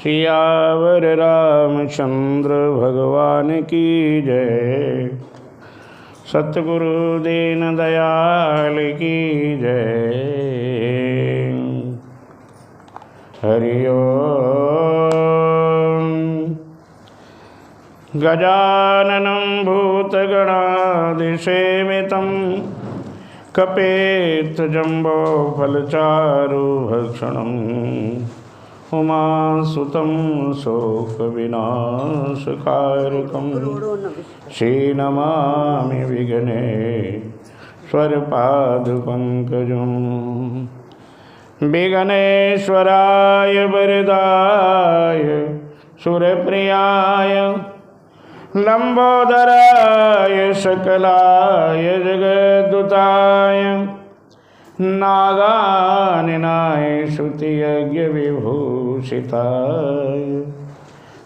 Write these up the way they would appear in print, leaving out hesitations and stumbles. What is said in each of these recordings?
सियावर रामचंद्र भगवान की जय। सतगुरु दीन दयाल की जय। हरि ओम। गजाननं भूतगणादिसेवितं कपेत्थजम्बोफलचारुभक्षणम् उमासुतं शोकविनाशकारकं श्रीनमामि विघ्नेश्वरपादपङ्कजं। विघ्नेश्वराय वरदाय सुरप्रियाय लंबोदराय सकलाय जगद्दूताय नागानिनाय श्रुतियज्ञविभूषिताय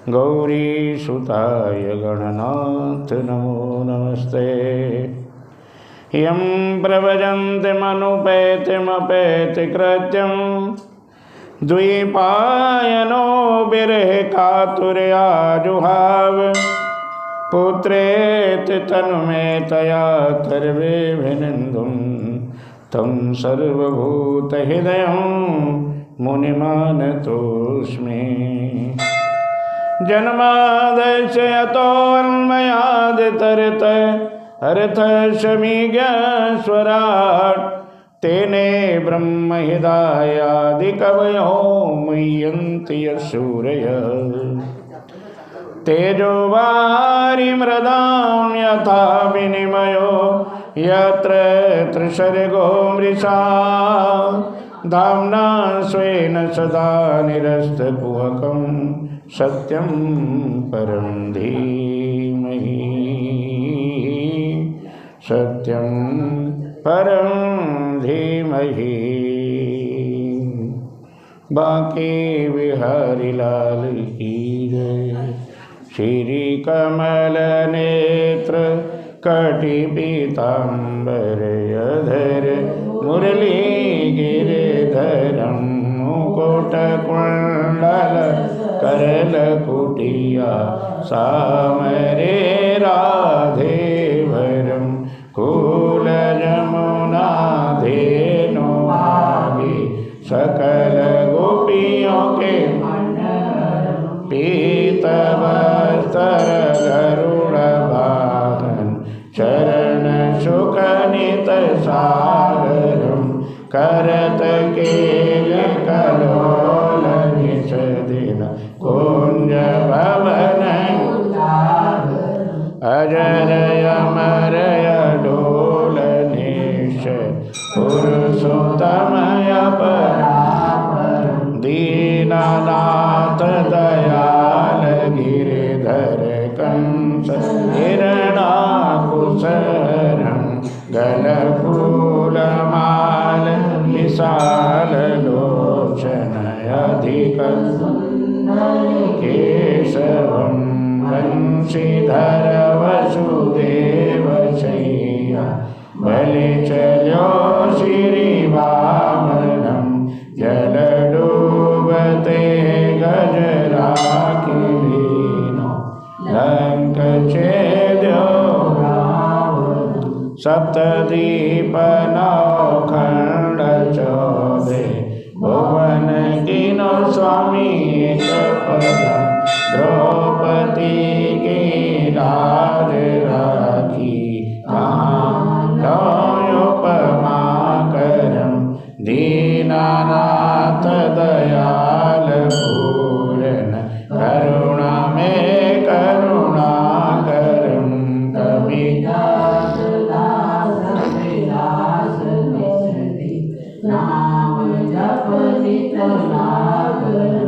गौरीसुताय गणनाथ नमो नमस्ते। यं प्रव्रजन्त्यमनुपेतिमपेतिकृत्यं द्वैपायनो विरहकातुर्याजुहाव पुत्रेति तनुमेतया कर्वेभिनिन्दुं तं सर्वभूतहृदयं मुनिमानतोऽस्मि। जन्मादस्य यतोऽन्वयादितरतःर्थसमीज्ञस्वराट् तेने ब्रह्महृदायादिकवयो मुह्यन्ति यस्सूरयः। तेजोवारिमृदां यथा विनिमयो यत्र त्रिसर्गो मृषा धाम्ना स्वेन सदा निरस्तकुहकं सत्यं परं धीमहि। सत्यं परं धीमहि। बांके बिहारी लाल की जय। श्री कमल नेत्र कटि पीताम्बर अधर मुरली गिरिधरं मुकुट कुंडल करल कुटिया सामरे राधेवरं कुल जमुना धेनु आगे सकल गोपियों के पीतवस्त्र गरुड़ वाहन चरण सुखनित सागरं करत केल कलोल निषदिन कुंज भवन अजर अमर अडोल निश पुरुषोत्तमय दीननाथ दयाल गिरिधर कंस हिरणाकुशरं गलफूलमाल विशाल लोचन अधिक केशवं वंशीधर वसुदेव शय्या बलि चलो श्री वामनं जलडूबते गजराकिलीनो लंक छेद्यो सप्तदीप नौखंड चौदे भुवन कीनो स्वामी एक पद द्रौपदी की लाज राखी कहाँ उपमा करम दीनानाथ दयाल पूरन करुणा में करुणा करम कवि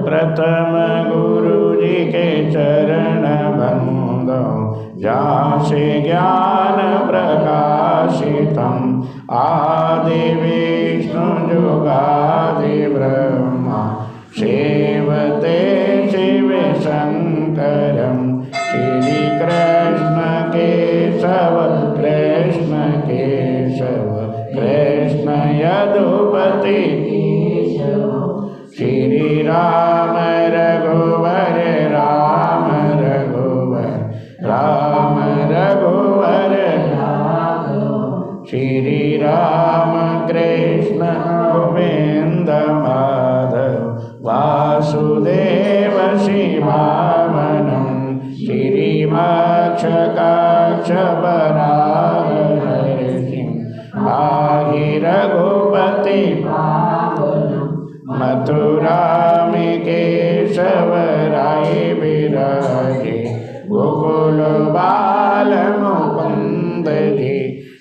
प्रथम गुरु जी के चरण बंदो जासे ज्ञान प्रकाशितम आदि विष्णु जुगादि ब्रह्मा सेवते शिव शंकरम श्री कृष्ण केशव कृष्ण केशव कृष्ण यदुपति श्री राम रघुवर वासुदेव शिवामनं श्रीमक्षकाक्षपराह नरसिंह पाहि रघुपति मथुरा में केशव राय विराजे गोकुल बाल मुकुंद जी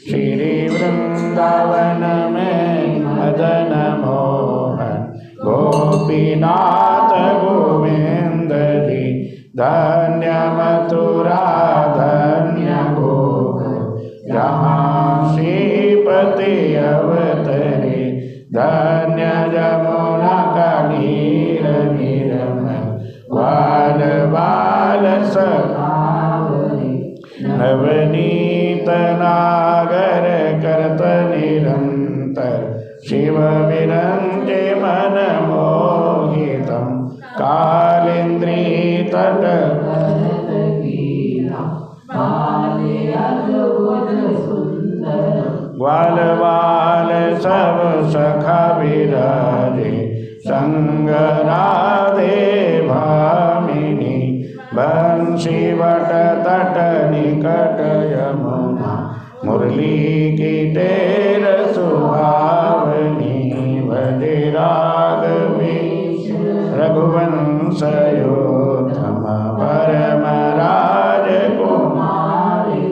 श्री वृंदावन में मदन मोहन गोपीनाथ गोविंद जी धन्य मथुरा धन्य गोकुल जहाँ श्रीपति अवतरे धन्य जमुना का नीर निर्मल बाल बाल सखावती नवनीत नागर करत निरंतर शिव विरंजे मन मोहितं कालेन्द्री तट ग्वाल बाल सब सखा विराजे संग राधे भामिनी बंशी वट तट निकट यमुना मुरली की टेर सुहावनी भजे राघवेश रघुवंश योधम परम राजकुमारी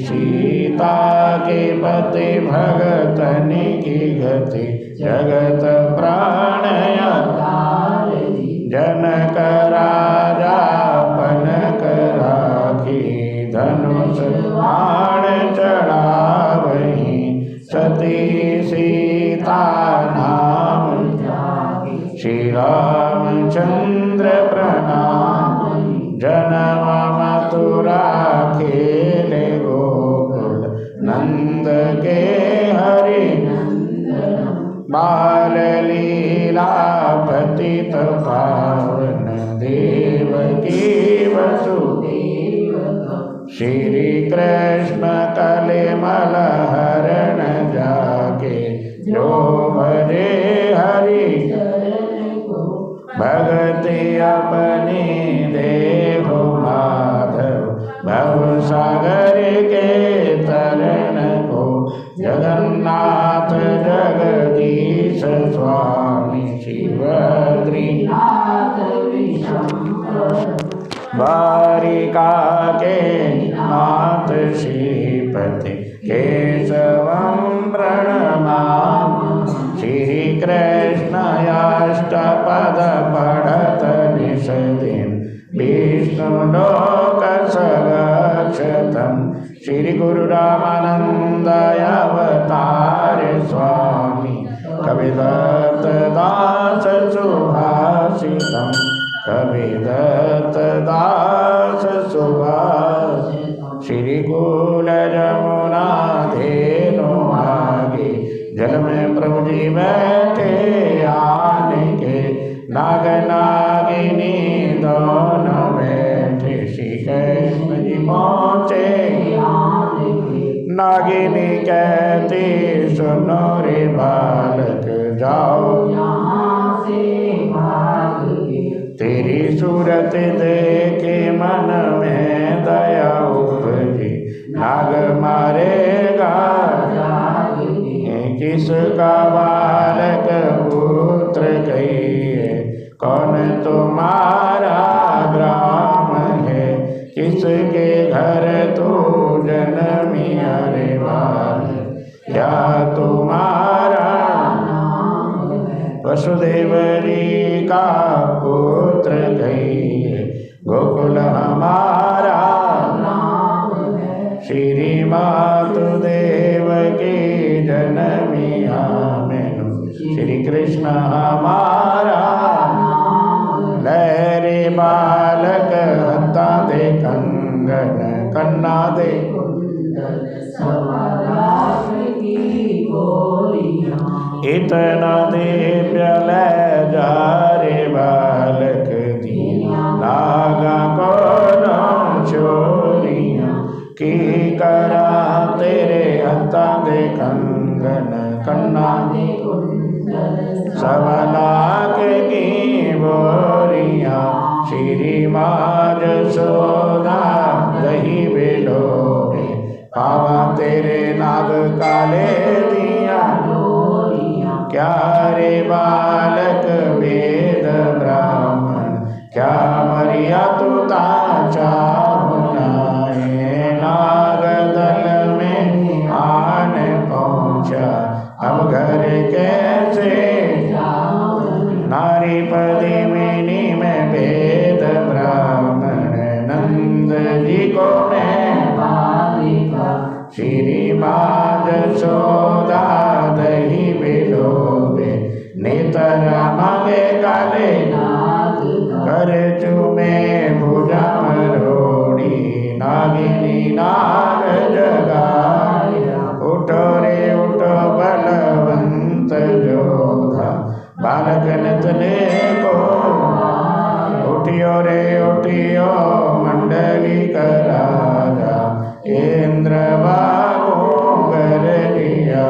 सीता के पति भगतन की गति जगत प्राणय जनक राजा पनक राखी धनुष बाण चढ़ावही सती सीता नाम श्री रामचंद्र प्रणाम जन्म मथुरा खेले गोकुल नंद के हरि बाल लीला पतित पावन देवकी वसुदेव श्री कृष्ण कलिमल हरण जाके जो भजे हरि भगति अपनी देहो माधव भव सागर के तरण को जगन्नाथ जगदीश स्वामी शिवद्रीनाथ द्वारिका के नाथ श्रीपति केशवं प्रणमामि श्री कृष्ण अष्टपद पढ़त निषदिन विष्णु लोक सगक्षतम् श्री गुरु रामानंद अवतार स्वामी कविदत्त दास सुभाषितम् कविदत्त दास सुभाषितम् श्री कुल जमुना धेनु आगे जल में प्रभु जी बैठे आने के नाग नागिनी दोनों बैठे श्री कृष्ण जी पहुँचे नागिनी कहती सुनो रे बालक जाओ तेरी सूरत देखे मन में दया उपजी नाग मारेगा किसका बालक पुत्र कहिए कौन तुम्हारा ग्राम है किसके घर तू जन्मी अरे बालक क्या तुम्हारा वसुदेव जी का पुत्र कहिए गोकुल हमारा श्री मातुदेव की जनमिया मैनु श्री कृष्ण हमारा लहरी बालक हत्ता दे कंगन कन्ना दे इतना दे प्यल जा रे बालक दीना लागा को चोरियां की करा तेरे हत्ता दे कंगन कन्ना दे सवा लाख की वो श्री माँ जसोदा दही बिलोरे, पावा तेरे नाग काले दिया क्या रे बालक वेद ब्राह्मण, क्या मरिया तू ताचा नाग दल में आन पहुँचा, अब घर कैसे नारी पदिमिनी में वेद ब्राह्मण, नंद जी को मैं श्री माँ जसोदा दही बिलोरे, नेतर मांगे काले कर चूमे भुजा मरोड़ी, नागिनी नाग जगाया, उठो रे उठो बलवंत जोधा, बालक नतने को उठियो रे उठियो मंडली का राजा, इंद्र बाबू कर दिया,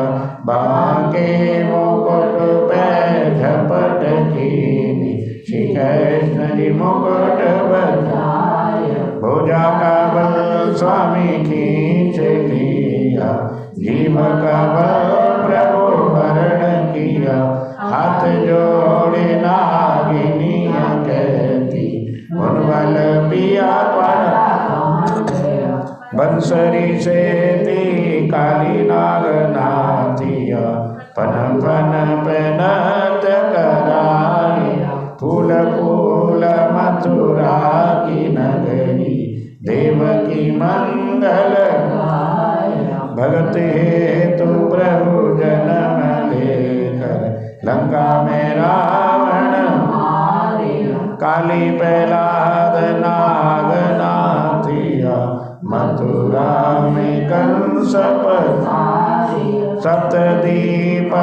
बाके मुकुट पे झपट कीनी, श्री कृष्ण जी मुकुट बजाया, भुजा का बल स्वामी खींच लिया, जीव का बल प्रभु हरण किया, हाथ जोड़े नागिनिया कहती, उन बल पिया पड़ा बंसरी से दी काली नाग नाथिया, पन पन पनत कराई, फूल फूल मथुरा की नगरी, देवकी मंगल भगत हेतु प्रभु जन्म लेकर, लंका में रावण काली प्रहलाद नाग नाथिया, मथुरा में कंस सप्तदीप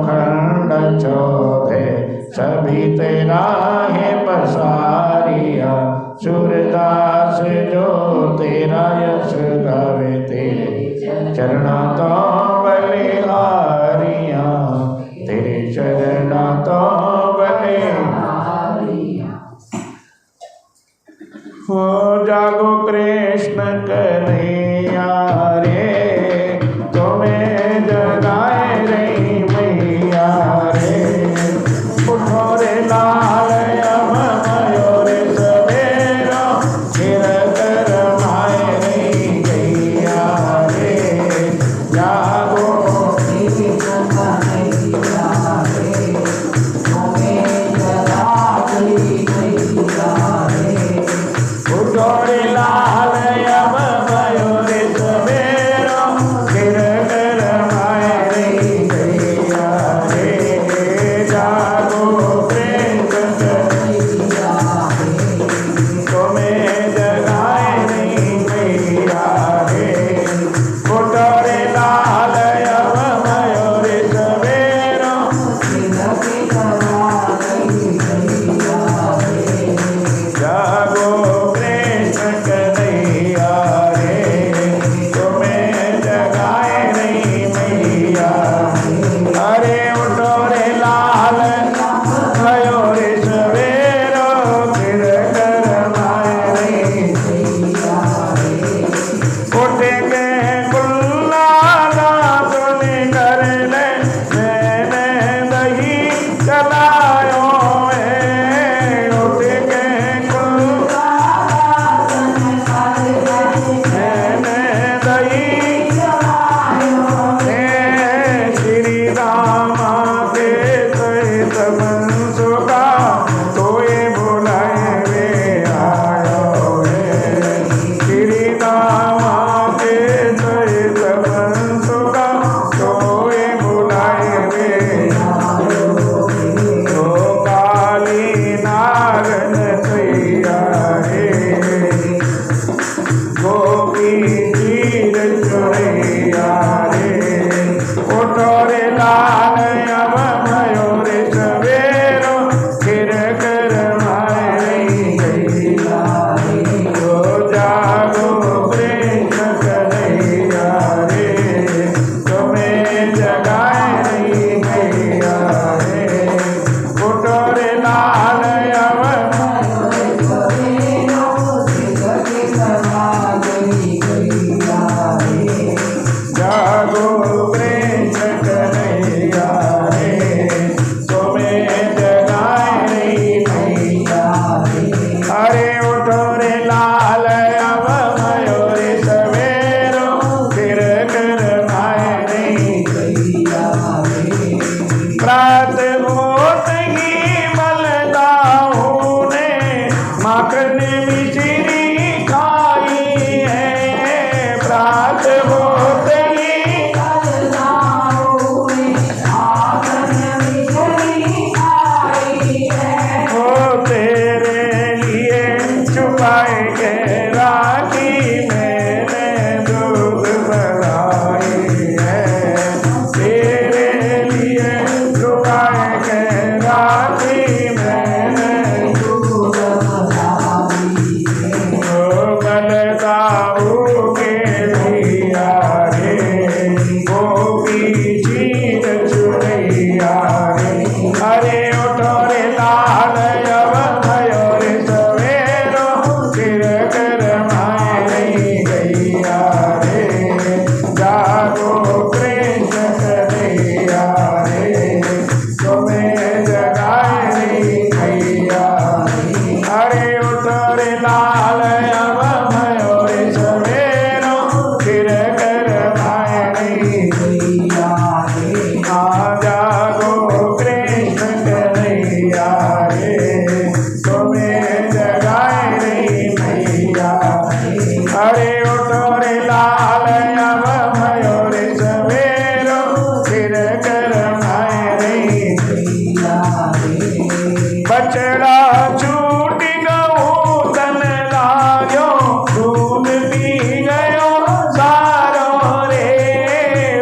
खंड चौथे, सभी तेरा है पसारिया, सूरदास जो तेरा यश गावे, तेरे चरण तो बलिहारिया, तेरे चरण तो बलिहारिया। हो जागो कृष्ण कन्हैया रे, तुम्हें जगाए रही मैया रे, उठो रे लाल अब भयो रे सवेरा, गिरकर माए रही गैया रे, जागो कृष्ण कन्हैया रे, तुम्हें जगाए मैया रे, उठो रे लाल अब भयो रे सवेरा, बछड़ा छूट गयो तन लाग्यो दूध पी गयो सारो रे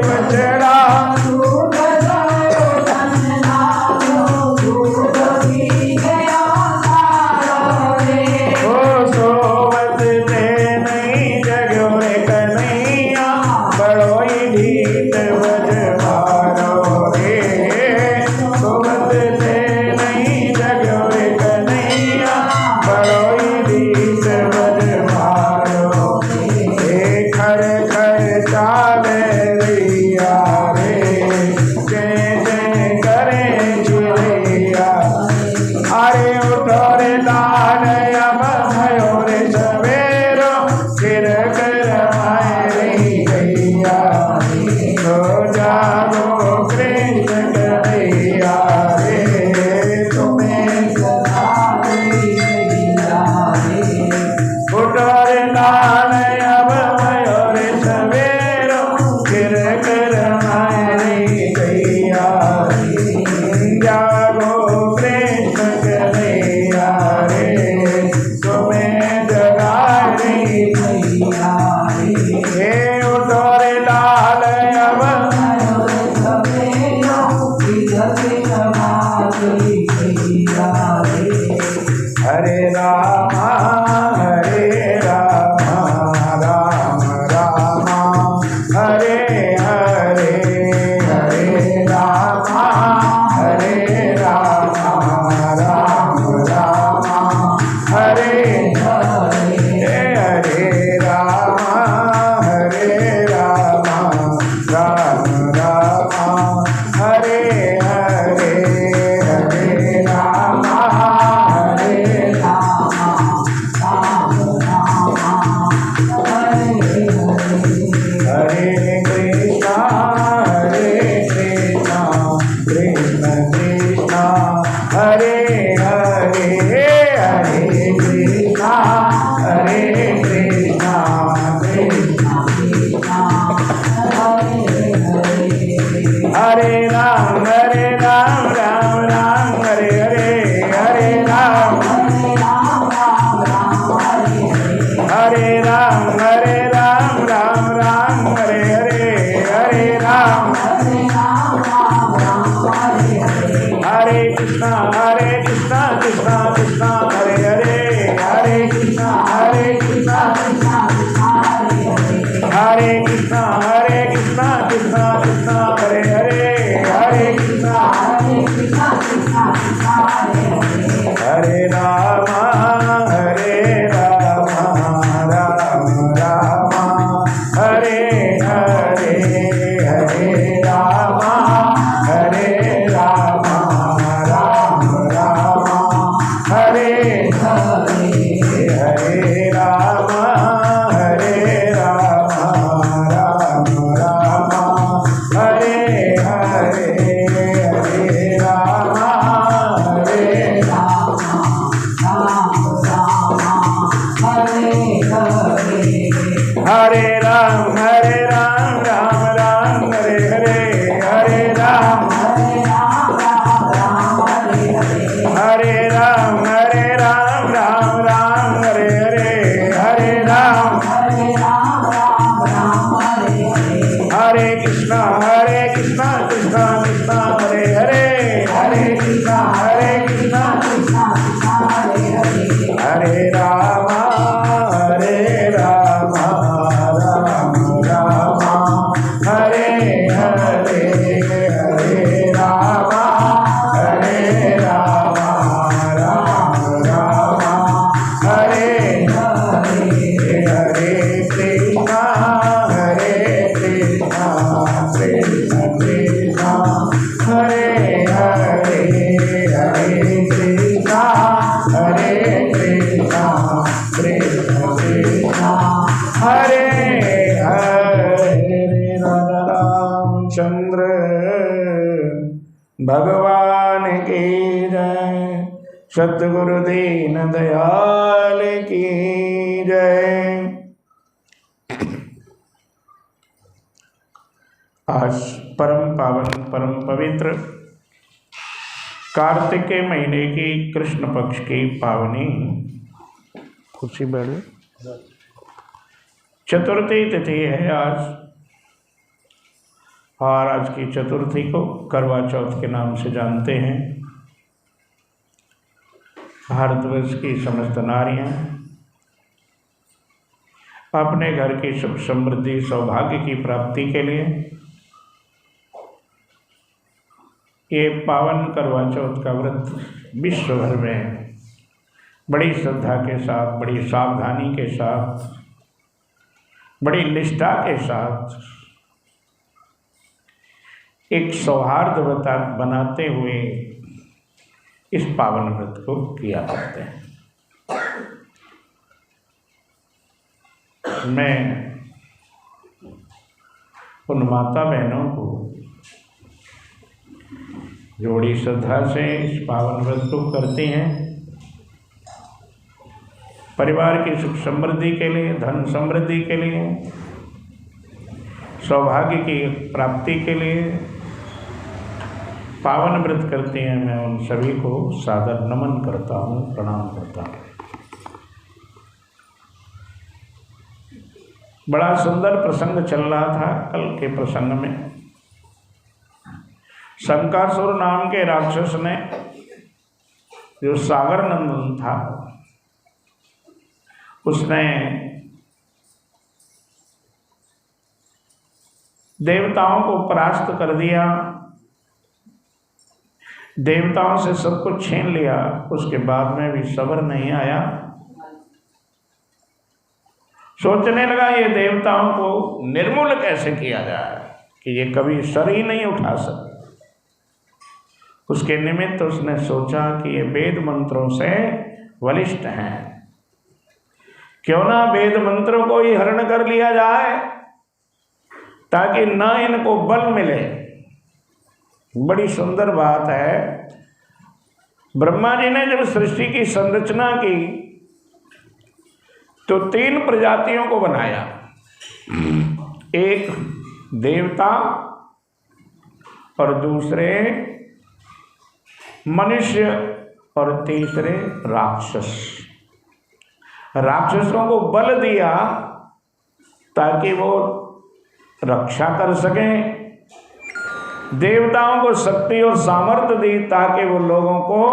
बछड़ा छूट गयो तन लाग्यो दूध पी गयो सारो रे ओ सोवत ते नहीं जग्यो रे कन्हैया बड़ोई ढीठ बजवारो रे सोवत ते नहीं जग्यो रे कन्हैया बड़ोई ढीठ बजवारो रे खर खर चाले रैया रे जय जय करे चिड़ैया अरे उठो रे लाल अब भयो रे सवेरो फिर करवाए रे गैया तो जागो कृष्ण कन्हैया रे तुम्हें सदा गैया रे उठो रे लाल अब भयो रे सवेरो फिर करवाए रे गैया जागो कृष्ण कन्हैया रे तुम्हें जगाए रे गैया रे उठो रे लाल अब हरे राम राम राम हरे हरे हरे राम राम राम हरे हरे हरे राम राम राम हरे हरे हरे राम हरे कृष्णा कृष्ण कृष्णा हरे हरे हरे कृष्णा कृष्णा हरे राम राम राम हरे हरे हरे राम हरे राम राम राम हरे हरे हरे राम हरे कृष्णा कृष्णा कृष्णा हरे हरे कृष्णा कृष्णा हरे कृष्णा कृष्णा कृष्णा हरे हरे कृष्णा हरे राम राम राम हरे हरे हरे राम राम राम हरे हरे हरे राम राम राम हरे हरे हरे राम हरे राम राम राम हरे हरे हरे राम हरे राम राम राम हरे हरे राम हरे कृष्णा कृष्णा कृष्णा हरे हरे कृष्णा कृष्णा हरे राम राम राम हरे हरे हरे राम राम हरे हरे हरे कृष्णा कृष्ण कृष्ण हरे हरे हरे कृष्णा कृष्ण कृष्ण हरे हरे रामचंद्र भगवान की जय, सतगुरु दीन दयाल की जय। आज परम पावन परम पवित्र कार्तिक के महीने की कृष्ण पक्ष की पावनी कुर्सी बैठ चतुर्थी तिथि है आज। और आज की चतुर्थी को करवा चौथ के नाम से जानते हैं। भारतवर्ष की समस्त नारियां अपने घर की सुख समृद्धि सौभाग्य की प्राप्ति के लिए ये पावन करवा चौथ का व्रत विश्व भर में बड़ी श्रद्धा के साथ, बड़ी सावधानी के साथ, बड़ी निष्ठा के साथ एक सौहार्द बनाते हुए इस पावन व्रत को किया करते हैं। मैं उन माता बहनों को जो बड़ी श्रद्धा से इस पावन व्रत को करते हैं, परिवार की सुख समृद्धि के लिए, धन समृद्धि के लिए, सौभाग्य की प्राप्ति के लिए पावन व्रत करते हैं, मैं उन सभी को सादर नमन करता हूँ, प्रणाम करता हूँ। बड़ा सुंदर प्रसंग चल रहा था कल के प्रसंग में। शंकासुर नाम के राक्षस ने, जो सागर नंदन था, उसने देवताओं को परास्त कर दिया, देवताओं से सब कुछ छीन लिया। उसके बाद में भी सब्र नहीं आया। सोचने लगा ये देवताओं को निर्मूल कैसे किया जाए कि ये कभी सर ही नहीं उठा सकते। उसके निमित्त उसने सोचा कि ये वेद मंत्रों से बलिष्ठ हैं, क्यों ना वेद मंत्रों को ही हरण कर लिया जाए ताकि न इनको बल मिले। बड़ी सुंदर बात है। ब्रह्मा जी ने जब सृष्टि की संरचना की तो 3 प्रजातियों को बनाया। एक देवता और दूसरे मनुष्य और तीसरे राक्षस। राक्षसों को बल दिया ताकि वो रक्षा कर सकें, देवताओं को शक्ति और सामर्थ्य दी ताकि वो लोगों को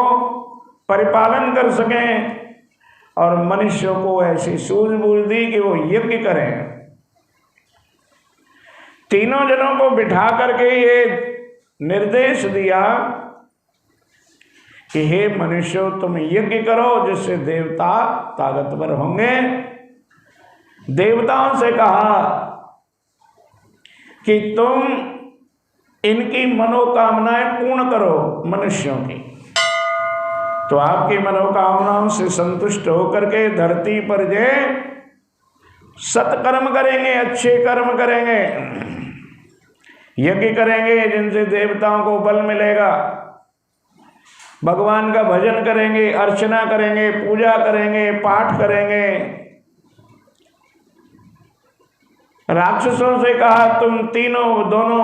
परिपालन कर सकें, और मनुष्यों को ऐसी सूझबूझ दी कि वो यज्ञ करें। तीनों जनों को बिठा करके ये निर्देश दिया कि हे मनुष्यों, तुम यज्ञ करो जिससे देवता ताकतवर होंगे। देवताओं से कहा कि तुम इनकी मनोकामनाएं पूर्ण करो मनुष्यों की, तो आपकी मनोकामनाओं से संतुष्ट होकर के धरती पर जे सत्कर्म करेंगे, अच्छे कर्म करेंगे, यज्ञ करेंगे जिनसे देवताओं को बल मिलेगा, भगवान का भजन करेंगे, अर्चना करेंगे, पूजा करेंगे, पाठ करेंगे। राक्षसों से कहा तुम दोनों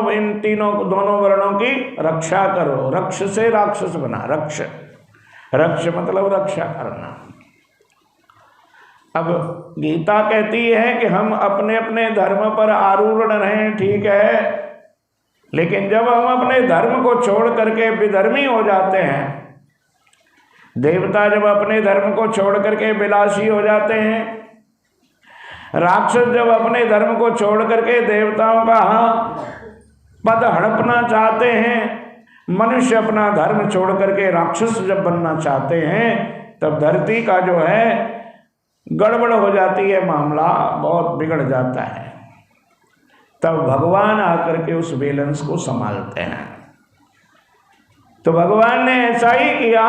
वर्णों की रक्षा करो। रक्ष से राक्षस बना, रक्ष मतलब रक्षा करना। अब गीता कहती है कि हम अपने अपने धर्म पर आरूढ़ रहें, ठीक है, लेकिन जब हम अपने धर्म को छोड़ करके विधर्मी हो जाते हैं, देवता जब अपने धर्म को छोड़ करके विलासी हो जाते हैं, राक्षस जब अपने धर्म को छोड़ करके देवताओं का पद हड़पना चाहते हैं, मनुष्य अपना धर्म छोड़ करके राक्षस जब बनना चाहते हैं, तब धरती का जो है गड़बड़ हो जाती है, मामला बहुत बिगड़ जाता है। तब भगवान आकर के उस बैलेंस को संभालते हैं। तो भगवान ने ऐसा ही किया।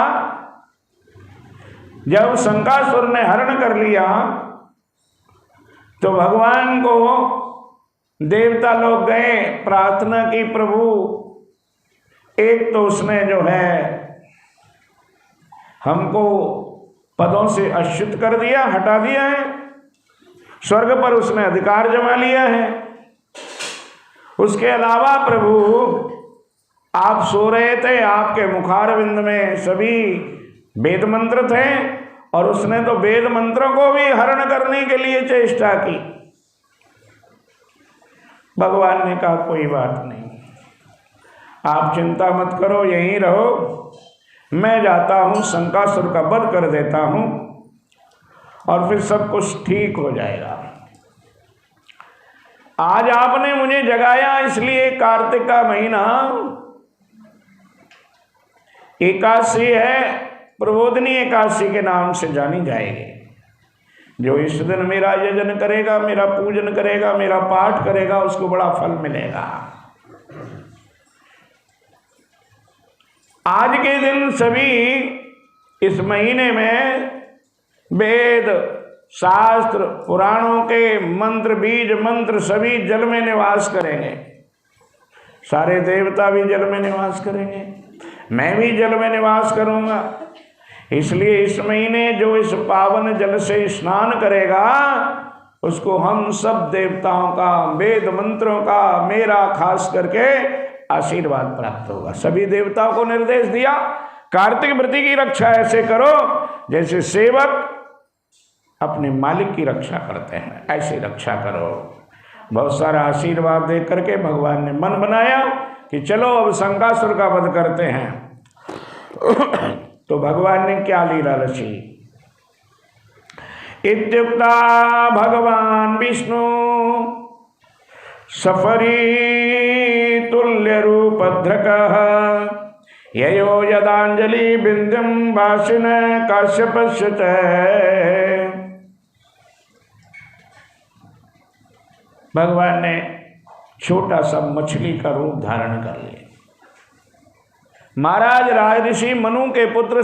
जब शंकासुर ने हरण कर लिया तो भगवान को देवता लोग गए, प्रार्थना की, प्रभु एक तो उसने जो है हमको पदों से अच्युत कर दिया, हटा दिया है, स्वर्ग पर उसने अधिकार जमा लिया है। उसके अलावा प्रभु आप सो रहे थे, आपके मुखारविंद में सभी वेद मंत्र थे और उसने तो वेद मंत्रों को भी हरण करने के लिए चेष्टा की। भगवान ने कहा कोई बात नहीं, आप चिंता मत करो, यहीं रहो, मैं जाता हूं, शंकासुर का वध कर देता हूं और फिर सब कुछ ठीक हो जाएगा। आज आपने मुझे जगाया, इसलिए कार्तिक का महीना एकादशी है, प्रबोधनी एकादशी के नाम से जानी जाएगी। जो इस दिन मेरा यजन करेगा, मेरा पूजन करेगा, मेरा पाठ करेगा, उसको बड़ा फल मिलेगा। आज के दिन सभी इस महीने में वेद शास्त्र पुराणों के मंत्र, बीज मंत्र सभी जल में निवास करेंगे। सारे देवता भी जल में निवास करेंगे, मैं भी जल में निवास करूंगा। इसलिए इस महीने जो इस पावन जल से स्नान करेगा, उसको हम सब देवताओं का, वेद मंत्रों का, मेरा खास करके आशीर्वाद प्राप्त होगा। सभी देवताओं को निर्देश दिया, कार्तिक व्रती की रक्षा ऐसे करो जैसे सेवक अपने मालिक की रक्षा करते हैं, ऐसी रक्षा करो। बहुत सारा आशीर्वाद दे करके भगवान ने मन बनाया कि चलो अब शंकासुर का वध करते हैं। तो भगवान ने क्या लीला रची? इत्युक्ता भगवान विष्णु सफरी तुल्य रूपधृकः ययो यदांजलि बिंदुम वासिन काश्यपस्य च। भगवान ने छोटा सा मछली का रूप धारण कर लिया। महाराज राजऋषि मनु के पुत्र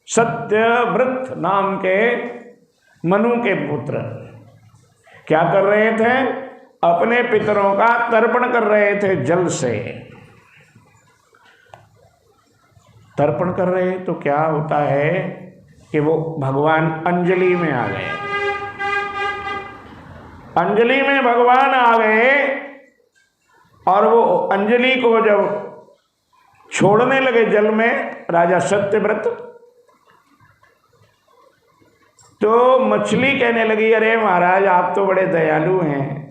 सत्यव्रत नाम के मनु के पुत्र क्या कर रहे थे? अपने पितरों का तर्पण कर रहे थे। जल से तर्पण कर रहे, तो क्या होता है कि वो भगवान अंजलि में आ गए। अंजलि में भगवान आ गए और वो अंजलि को जब छोड़ने लगे जल में राजा सत्यव्रत, तो मछली कहने लगी, अरे महाराज आप तो बड़े दयालु हैं,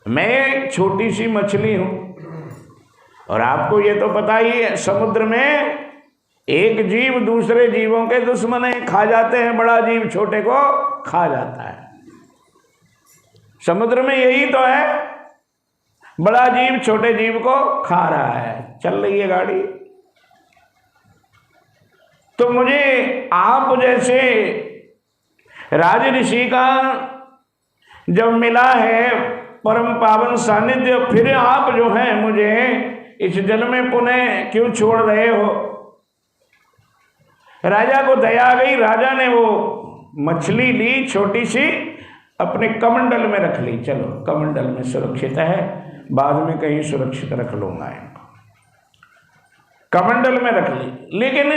मैं एक छोटी सी मछली हूं और आपको ये तो पता ही है समुद्र में एक जीव दूसरे जीवों के दुश्मन है, खा जाते हैं, बड़ा जीव छोटे को खा जाता है। समुद्र में यही तो है, बड़ा जीव छोटे जीव को खा रहा है। चल रही है गाड़ी। तो मुझे आप जैसे राज ऋषि का जब मिला है परम पावन सानिध्य, फिर आप जो है मुझे इस जल में पुनः क्यों छोड़ रहे हो? राजा को दया गई, राजा ने वो मछली ली छोटी सी, अपने कमंडल में रख ली। चलो कमंडल में सुरक्षित है, बाद में कहीं सुरक्षित रख लूंगा इनको। कमंडल में रख ली, लेकिन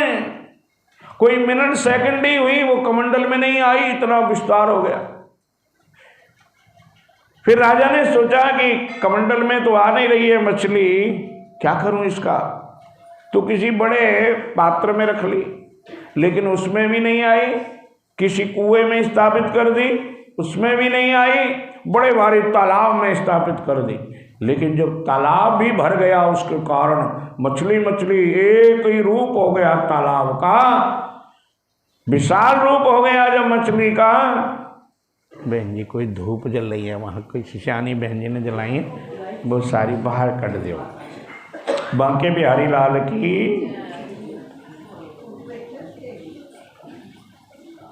कोई मिनट सेकंड ही हुई, वो कमंडल में नहीं आई, इतना विस्तार हो गया। फिर राजा ने सोचा कि कमंडल में तो आ नहीं रही है मछली, क्या करूं इसका? तो किसी बड़े पात्र में रख ली, लेकिन उसमें भी नहीं आई। किसी कुएं में स्थापित कर दी, उसमें भी नहीं आई। बड़े भारी तालाब में स्थापित कर दी, लेकिन जब तालाब भी भर गया उसके कारण मछली मछली एक ही रूप हो गया, तालाब का विशाल रूप हो गया जब मछली का। बहन जी कोई धूप जल रही है वहाँ, कोई शिशानी बहन जी ने जलाई है, वो सारी बाहर कट दो। बांके बिहारी लाल की।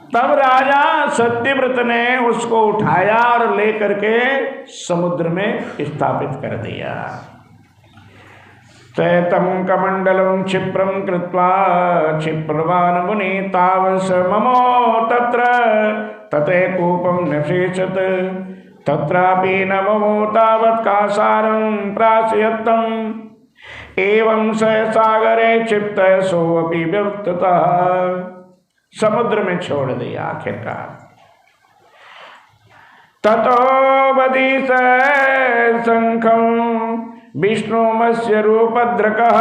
तब राजा सत्यव्रत ने उसको उठाया और लेकर के समुद्र में स्थापित कर दिया। तैतम कमंडलम क्षिप्रम कृत्वा क्षिप्रवान मुनि तावस ममो तत्र तते कूपम नशेषत तत्रापि न ममो तावत् कासारं प्राशयत्तम एवं स सागरे क्षिप्त सोऽपि व्यक्ततः। समुद्र में छोड़ दिया आखिरकार। ततो बदीस शंखं विष्णुमस्य रूपद्रकः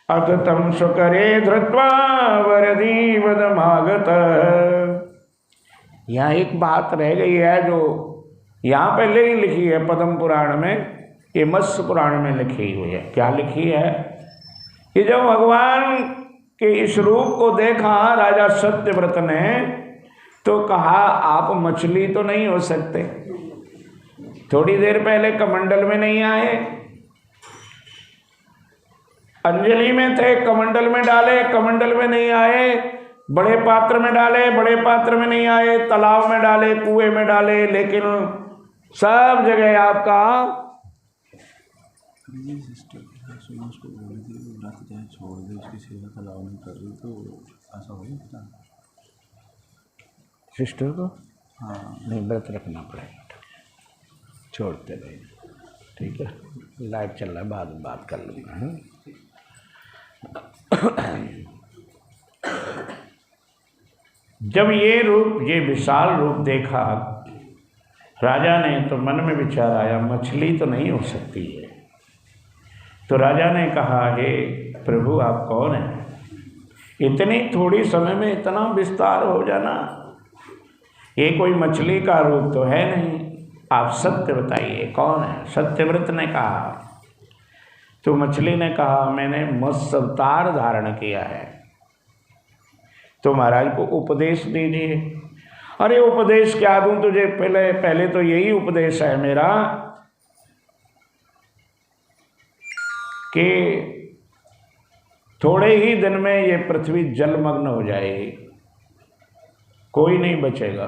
अथ तं सुकरे धृत्वा वरदीवदमागतः। यहाँ एक बात रह गई है जो यहाँ पहले ही लिखी है पद्म पुराण में, ये मत्स्य पुराण में लिखी हुई है। क्या लिखी है कि जब भगवान के इस रूप को देखा राजा सत्यव्रत ने तो कहा आप मछली तो नहीं हो सकते। थोड़ी देर पहले कमंडल में नहीं आए, अंजलि में थे, कमंडल में डाले, कमंडल में नहीं आए, बड़े पात्र में डाले, बड़े पात्र में नहीं आए, तालाब में डाले, कुएं में डाले, लेकिन सब जगह आपका छोड़ दे, उसकी सेवा का लाभ नहीं कर रही तो ऐसा हो गया सिस्टर को। हाँ नहीं, व्रत रखना पड़ेगा, छोड़ते रहे, ठीक है। लाइट चल रहा है, बाद में बात कर लूँगा। जब ये रूप, ये विशाल रूप देखा राजा ने तो मन में विचार आया मछली तो नहीं हो सकती है। तो राजा ने कहा हे प्रभु आप कौन हैं? इतनी थोड़ी समय में इतना विस्तार हो जाना, ये कोई मछली का रूप तो है नहीं, आप सत्य बताइए कौन है? सत्यव्रत ने कहा। तो मछली ने कहा मैंने मत्स्य अवतार धारण किया है। तो महाराज को उपदेश दीजिए। अरे उपदेश क्या दूं तुझे? पहले तो यही उपदेश है मेरा कि थोड़े ही दिन में ये पृथ्वी जलमग्न हो जाएगी, कोई नहीं बचेगा,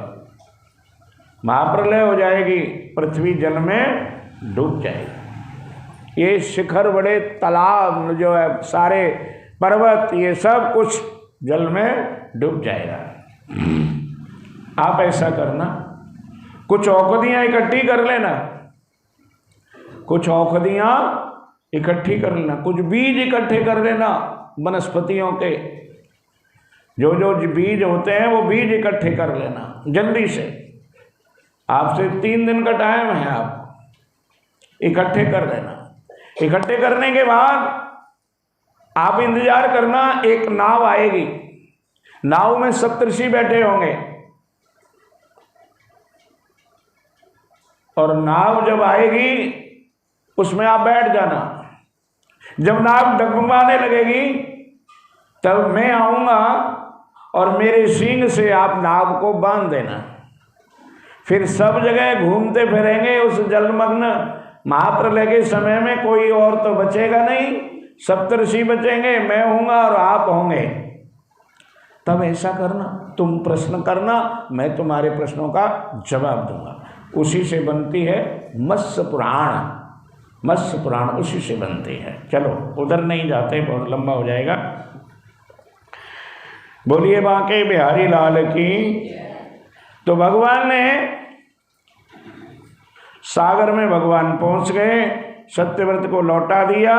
महाप्रलय हो जाएगी, पृथ्वी जल में डूब जाएगी। ये शिखर, बड़े तालाब जो है, सारे पर्वत, ये सब कुछ जल में डूब जाएगा। आप ऐसा करना, कुछ औषधियाँ इकट्ठी कर लेना, कुछ औषधियाँ इकट्ठी कर लेना, कुछ बीज इकट्ठे कर लेना वनस्पतियों के, जो जो बीज होते हैं वो बीज इकट्ठे कर लेना जल्दी से। आपसे 3 दिन का टाइम है, आप इकट्ठे कर लेना। इकट्ठे करने के बाद आप इंतजार करना, एक नाव आएगी, नाव में सप्तऋषि बैठे होंगे, और नाव जब आएगी उसमें आप बैठ जाना। जब नाव डगमगाने लगेगी तब मैं आऊँगा और मेरे सींग से आप नाव को बांध देना। फिर सब जगह घूमते फिरेंगे उस जलमग्न महाप्रलय के समय में, कोई और तो बचेगा नहीं, सप्तऋषि बचेंगे, मैं हूँगा और आप होंगे। तब ऐसा करना, तुम प्रश्न करना, मैं तुम्हारे प्रश्नों का जवाब दूंगा। उसी से बनती है मत्स्य पुराण, मत्स्य पुराण उसी से बनती है। चलो उधर नहीं जाते, बहुत लंबा हो जाएगा। बोलिए बांके बिहारी लाल की। तो भगवान ने सागर में भगवान पहुंच गए, सत्यव्रत को लौटा दिया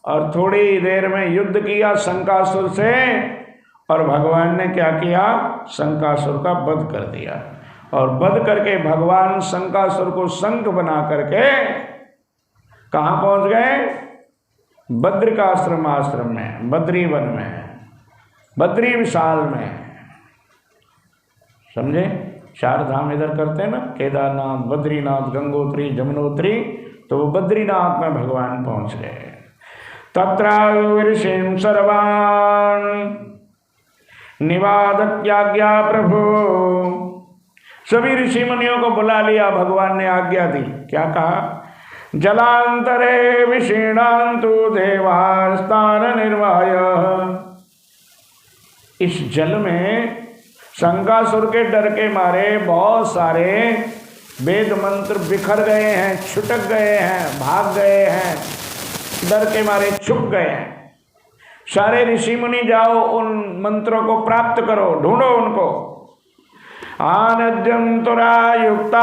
और थोड़ी देर में युद्ध किया शंकासुर से, और भगवान ने क्या किया? शंकासुर का वध कर दिया। और वध करके भगवान शंकासुर को शंख बना करके कहाँ पहुंच गए? बद्रिकाश्रम आश्रम में, बद्री वन में, बद्री विशाल में। समझे? 4 धाम इधर करते हैं ना, केदारनाथ, बद्रीनाथ, गंगोत्री, जमुनोत्री, तो वो बद्रीनाथ में भगवान पहुंच गए। तत्राविर्षिं सर्वान् निवादत्याज्ञा प्रभु। सभी ऋषि मुनियों को बुला लिया, भगवान ने आज्ञा दी। क्या कहा? जलांतरे विषीणांतु देवास्तान निर्वाय। इस जल में शंकासुर के डर के मारे बहुत सारे वेद मंत्र बिखर गए हैं, छुटक गए हैं, भाग गए हैं, डर के मारे छुप गए हैं। सारे ऋषि मुनि जाओ, उन मंत्रों को प्राप्त करो, ढूंढो उनको। आनद्यं तुरा युक्ता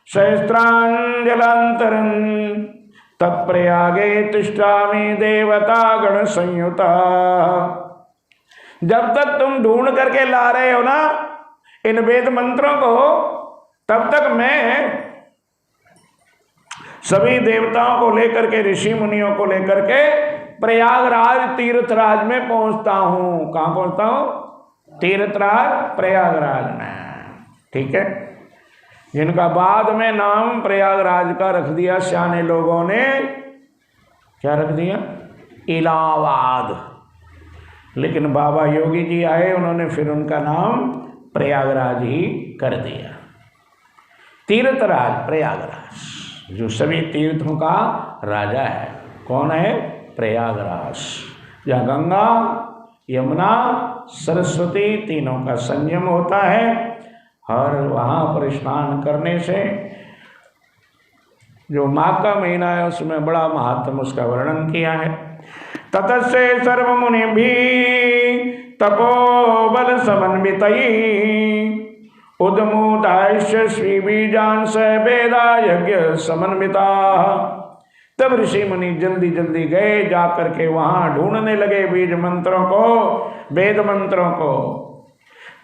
सहस्त्रांजलांतरं तत्प्रयागे तिष्ठामि देवता गण संयुता। जब तक तुम ढूंढ करके ला रहे हो ना इन वेद मंत्रों को, तब तक मैं सभी देवताओं को लेकर के, ऋषि मुनियों को लेकर के प्रयागराज तीर्थराज में पहुंचता हूं। कहां पहुंचता हूं? तीर्थराज प्रयागराज में। ठीक है, जिनका बाद में नाम प्रयागराज का रख दिया सियाने लोगों ने। क्या रख दिया? इलाहाबाद। लेकिन बाबा योगी जी आए, उन्होंने फिर उनका नाम प्रयागराज ही कर दिया। तीर्थराज प्रयागराज, जो सभी तीर्थों का राजा है। कौन है? प्रयागराज, जहाँ गंगा, यमुना, सरस्वती तीनों का संगम होता है। और वहाँ पर स्नान करने से, जो माघ का महीना है उसमें बड़ा महात्म उसका वर्णन किया है। ततस्से सर्वमुनि भी तपोबल समन्वितई उद्मुताश्च श्रीबीजान स वेदा यज्ञ समन्विता। तब ऋषि मुनि जल्दी जल्दी गए, जाकर के वहां ढूंढने लगे बीज मंत्रों को, वेद मंत्रों को।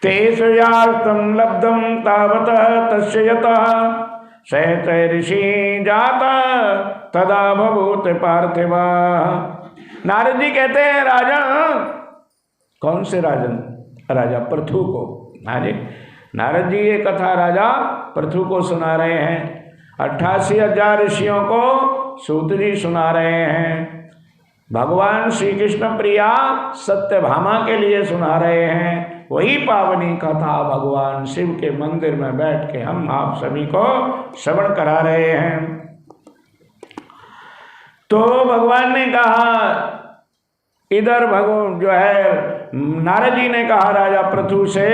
तेषयार्थं लब्धं तावत तस्य यतः सहत ऋषि जाता तदा बभूत पार्थिवा। नारद जी कहते हैं, राजा, कौन से राजन? राजा पृथु को। हाँ जी, नारद जी ये कथा राजा पृथु को सुना रहे हैं। 88,000 ऋषियों को सूत जी सुना रहे हैं। भगवान श्री कृष्ण प्रिया सत्यभामा के लिए सुना रहे हैं। वही पावनी कथा भगवान शिव के मंदिर में बैठ के हम आप सभी को श्रवण करा रहे हैं। तो भगवान ने कहा, इधर भगवान जो है नारद जी ने कहा राजा पृथु से,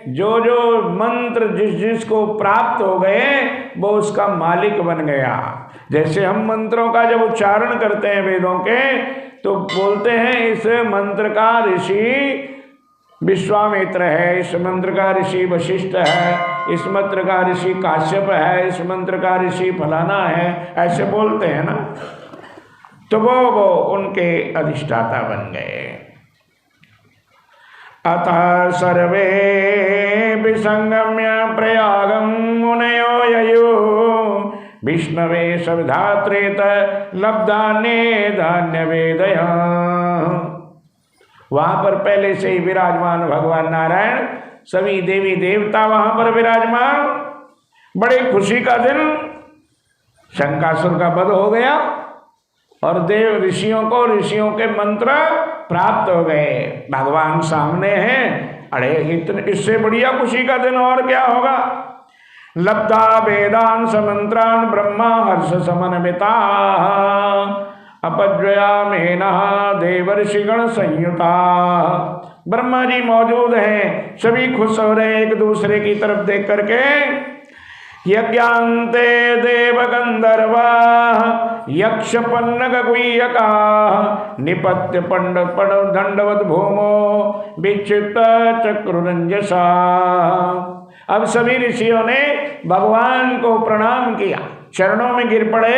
जो जो मंत्र जिस जिसको प्राप्त हो गए वो उसका मालिक बन गया। जैसे हम मंत्रों का जब उच्चारण करते हैं वेदों के, तो बोलते हैं इस मंत्र का ऋषि विश्वामित्र है, इस मंत्र का ऋषि वशिष्ठ है, इस मंत्र का ऋषि काश्यप है, इस मंत्र का ऋषि फलाना है, ऐसे बोलते हैं ना। तो वो उनके अधिष्ठाता बन गए। अतः सर्वे विसंगम्य प्रयागं मुनयो ययो विष्णवे सविधात्रेत लब्धान्ये धान्य वेदया। वहां पर पहले से ही विराजमान भगवान नारायण, सभी देवी देवता वहां पर विराजमान। बड़ी खुशी का दिन, शंकासुर का वध हो गया और देव ऋषियों को ऋषियों के मंत्र प्राप्त हो गए। भगवान सामने हैं। अरे इतने, इससे बढ़िया खुशी का दिन और क्या होगा। लब्धा वेदान समंत्रान ब्रह्मा हर्ष समन्विता अपज्वयामेनः देवर्षिगण संयुता। ब्रह्मा जी मौजूद हैं, सभी खुश हो रहे एक दूसरे की तरफ देख करके। यज्ञान्ते देव गंधर्वा यक्ष पन्नग गुह्यका निपत्य पंड दंडवत भूमो विक्षिप्त चक्रुरंजसा। अब सभी ऋषियों ने भगवान को प्रणाम किया, चरणों में गिर पड़े,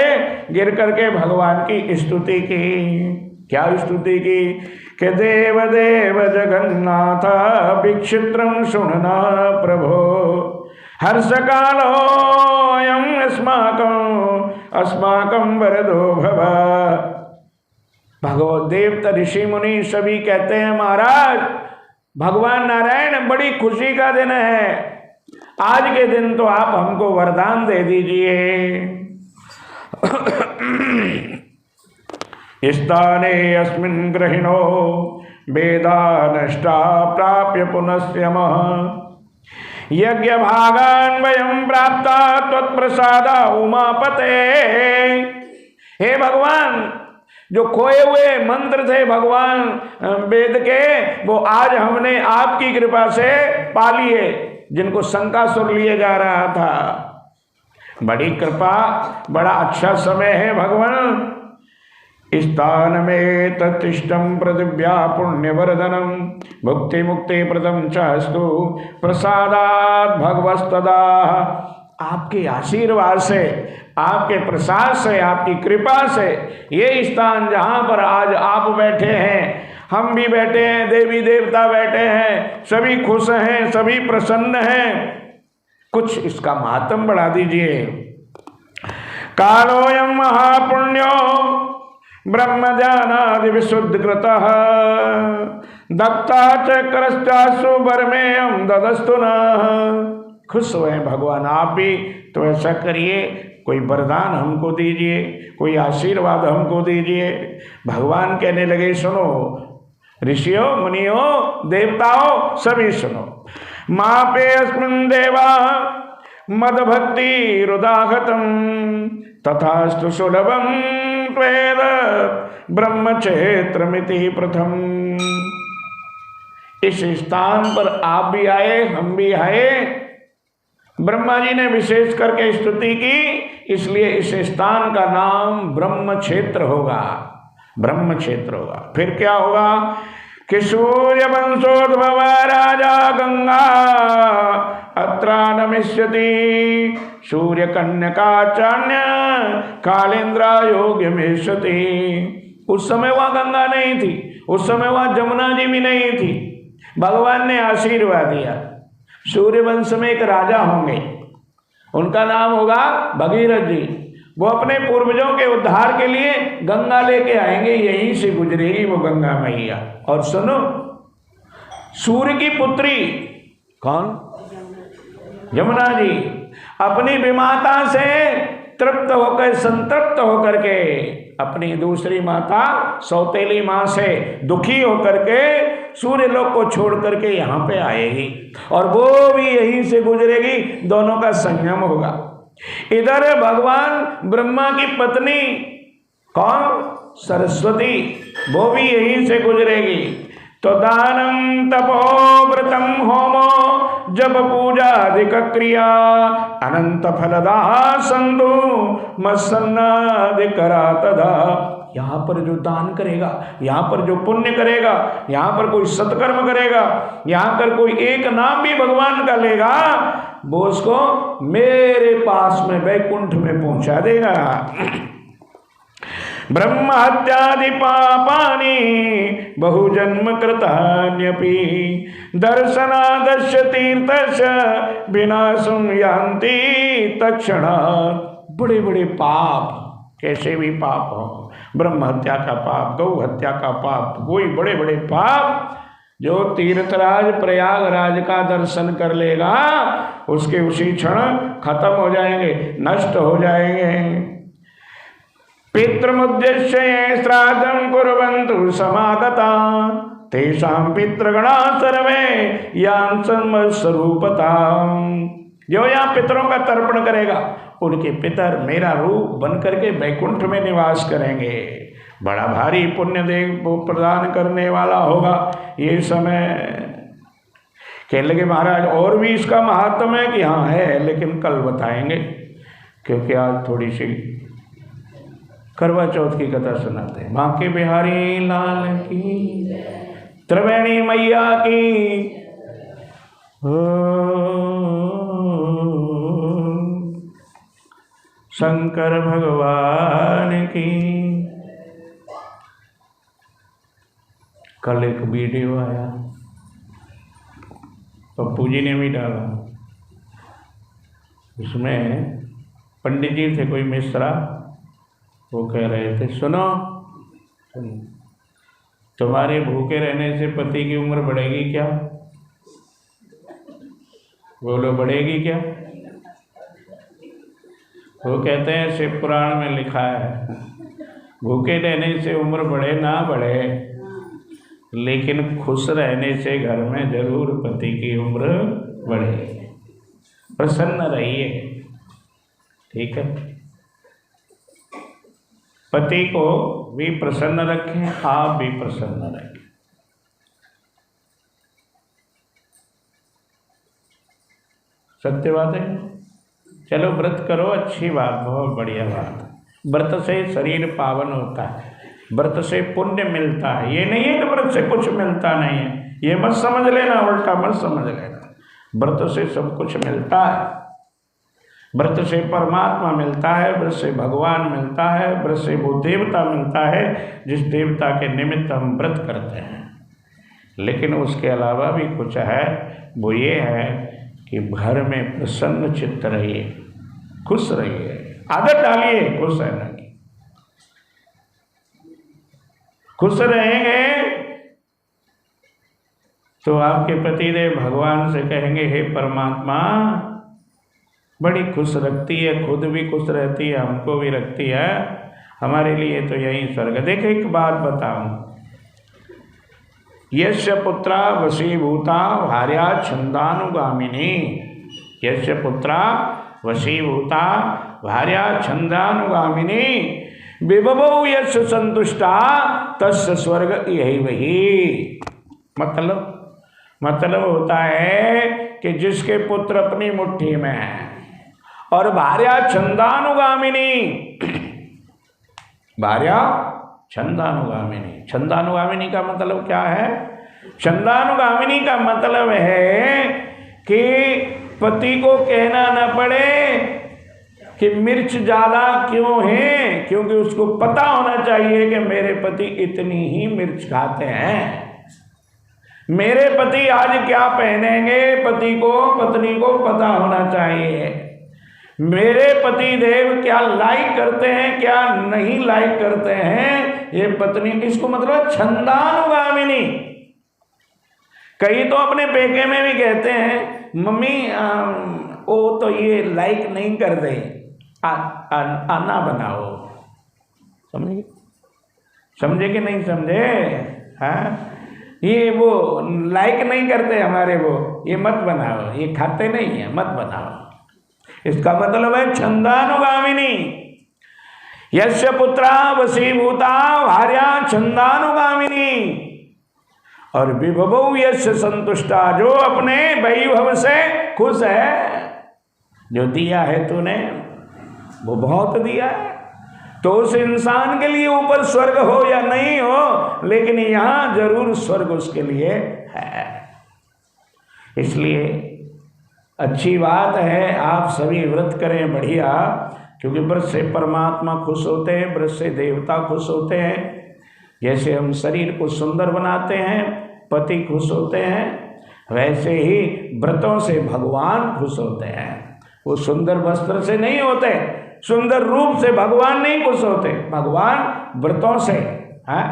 गिर करके भगवान की स्तुति की। क्या स्तुति की? कि देव देव जगन्नाथ विक्षित्रं शुणना प्रभो हर्ष कालोऽयं अस्माकं वरदो भव। भगवत देवता ऋषि मुनि सभी कहते हैं, महाराज भगवान नारायण बड़ी खुशी का दिन है, आज के दिन तो आप हमको वरदान दे दीजिए। स्थाने अस्मिन् ग्रहिणो वेदा नष्टा प्राप्य पुनस्यमः यज्ञ भागान वयं प्राप्ता त्वत्प्रसादा उमापते। हे भगवान, जो खोए हुए मंत्र थे भगवान वेद के, वो आज हमने आपकी कृपा से पा लिए, जिनको शंकासुर लिए जा रहा था। बड़ी कृपा, बड़ा अच्छा समय है भगवान। स्थान में तत्तिष्ठं पृथिव्या पुण्यवर्धनम भुक्ति मुक्ति प्रदम चास्तु प्रसादात् भगवस्तदा। आपके आशीर्वाद से, आपके प्रसाद से, आपकी कृपा से ये स्थान जहाँ पर आज आप बैठे हैं, हम भी बैठे हैं, देवी देवता बैठे हैं, सभी खुश हैं, सभी प्रसन्न हैं। कुछ इसका महात्म बढ़ा दीजिए। कालोऽयं महापुण्यो ब्रह्मज्ञानादि विशुद्धकृतः दत्ता चक्रश्चासु वर्मेयं ददस्तु नः। खुश हुए भगवान, आप भी तो ऐसा करिए, कोई वरदान हमको दीजिए, कोई आशीर्वाद हमको दीजिए। भगवान कहने लगे, सुनो ऋषियों, मुनियों, देवताओं, सभी सुनो। मापे अस्मिन् देवा मद भक्ति रुदाहतम तथास्तु सुलभम त्वेद ब्रह्म क्षेत्रमिति प्रथम। इस स्थान पर आप भी आए, हम भी आए। ब्रह्मा जी ने विशेष करके स्तुति की, इसलिए इस स्थान का नाम ब्रह्म क्षेत्र होगा, ब्रह्म क्षेत्र होगा। फिर क्या होगा कि सूर्य वंशोद्भव राजा गंगा अत्रा नमिष्यति सूर्य कन्यकाचान्य कालेन्द्रा योग्यमेष्यति। उस समय वहां गंगा नहीं थी, उस समय वहां जमुना जी भी नहीं थी। भगवान ने आशीर्वाद दिया, सूर्य वंश में एक राजा होंगे, उनका नाम होगा भगीरथ जी। वो अपने पूर्वजों के उद्धार के लिए गंगा लेके आएंगे, यहीं से गुजरेगी वो गंगा मैया। और सुनो, सूर्य की पुत्री कौन? यमुना जी अपनी विमाता से तृप्त होकर, संतृप्त होकर के, अपनी दूसरी माता सौतेली मां से दुखी होकर के सूर्य लोक को छोड़ करके यहाँ पे आएगी, और वो भी यहीं से गुजरेगी, दोनों का संगम होगा। इधर भगवान ब्रह्मा की पत्नी कौन? सरस्वती, वो भी यहीं से गुजरेगी। तो दानम तपो व्रतम होमो जब पूजादिक क्रिया अनंत फलदा संधु मत्सन्नादि करा तदा। यहाँ पर जो दान करेगा, यहाँ पर जो पुण्य करेगा, यहाँ पर कोई सत्कर्म करेगा, यहाँ पर कोई एक नाम भी भगवान का लेगा, वो उसको मेरे पास में वैकुंठ में पहुंचा देगा। ब्रह्म हत्यादि पापानि बहुजन्म कृतान्यपि दर्शनादस्य तीर्थस्य विनाशं यान्ति तत्क्षणात्। बड़े बड़े पाप, कैसे भी पाप हो, ब्रह्म हत्या का पाप, गौ हत्या का पाप, कोई बड़े बड़े पाप जो तीर्थराज प्रयागराज का दर्शन कर लेगा, उसके उसी क्षण खत्म हो जाएंगे, नष्ट हो जाएंगे। पितृमुद्देश्य श्राद्धं कुर्वन्तु समागता तेषां पितृगणा सर्वे यां स्वरूपता। जो यहाँ पितरों का तर्पण करेगा, उनके पितर मेरा रूप बन करके वैकुंठ में निवास करेंगे। बड़ा भारी पुण्य देव प्रदान करने वाला होगा ये समय। कहने लगे महाराज और भी इसका महात्म है कि हाँ है, लेकिन कल बताएंगे, क्योंकि आज थोड़ी सी करवा चौथ की कथा सुनाते हैं। बांके बिहारी लाल की, त्रिवेणी मैया की। शंकर भगवान की। कल एक वीडियो आया, पप्पू जी ने भी डाला, उसमें पंडित जी थे कोई मिश्रा, वो कह रहे थे सुनो, तुम्हारे भूखे रहने से पति की उम्र बढ़ेगी क्या? बोलो बढ़ेगी क्या? वो कहते हैं शिव पुराण में लिखा है भूखे रहने से उम्र बढ़े ना बढ़े, लेकिन खुश रहने से घर में जरूर पति की उम्र बढ़े। प्रसन्न रहिए, ठीक है? पति को भी प्रसन्न रखें, आप भी प्रसन्न रखें। सत्य बात है। चलो व्रत करो, अच्छी बात, बहुत बढ़िया बात। व्रत से शरीर पावन होता है, व्रत से पुण्य मिलता है। ये नहीं है कि व्रत से कुछ मिलता नहीं है, ये मत समझ लेना, उल्टा मत समझ लेना। व्रत से सब कुछ मिलता है। व्रत से परमात्मा मिलता है, व्रत से भगवान मिलता है, व्रत से वो देवता मिलता है जिस देवता के निमित्त हम व्रत करते हैं। लेकिन उसके अलावा भी कुछ है, वो ये है कि घर में प्रसन्न चित्त रहिए, खुश रहिए, आदत डालिए खुश रहने की। खुश रहेंगे तो आपके पतिदेव भगवान से कहेंगे, हे परमात्मा, बड़ी खुश रखती है, खुद भी खुश रहती है, हमको भी रखती है, हमारे लिए तो यही स्वर्ग। देखो एक बात बताऊं, यस्य पुत्रा वशीभूता भार्या छंदानुगामिनी, यस्य पुत्रा वशीभूता भार्या छंदानुगामिनी, विभवौ यस्य संतुष्टा तस्य स्वर्ग यही वही। मतलब होता है कि जिसके पुत्र अपनी मुट्ठी में है और भार्या छंदानुगामिनी, भार्या छंदानुगामिनी, छंदानुगामिनी का मतलब क्या है? छंदानुगामिनी का मतलब है कि पति को कहना न पड़े कि मिर्च ज़्यादा क्यों है, क्योंकि उसको पता होना चाहिए कि मेरे पति इतनी ही मिर्च खाते हैं। मेरे पति आज क्या पहनेंगे, पति को पत्नी को पता होना चाहिए। मेरे पति देव क्या लाइक करते हैं, क्या नहीं लाइक करते हैं, ये पत्नी, इसको मतलब छंदानुगामिनी। कई तो अपने पेके में भी कहते हैं, मम्मी वो तो ये लाइक नहीं कर दे, आना बनाओ। समझे कि नहीं समझे? हाँ, ये वो लाइक नहीं करते हमारे, वो ये मत बनाओ, ये खाते नहीं है, मत बनाओ। इसका मतलब है छंदानुगामिनी। यस्य पुत्रा वशीभूता भार्या छंदानुगामिनी और विभवौ यस्य संतुष्टा, जो अपने वैभव से खुश है। जो दिया है तूने वो बहुत दिया है, तो उस इंसान के लिए ऊपर स्वर्ग हो या नहीं हो, लेकिन यहाँ जरूर स्वर्ग उसके लिए है। इसलिए अच्छी बात है, आप सभी व्रत करें, बढ़िया, क्योंकि व्रत से परमात्मा खुश होते हैं, व्रत से देवता खुश होते हैं। जैसे हम शरीर को सुंदर बनाते हैं, पति खुश होते हैं, वैसे ही व्रतों से भगवान खुश होते हैं। वो सुंदर वस्त्र से नहीं होते, सुंदर रूप से भगवान नहीं खुश होते, भगवान व्रतों से है।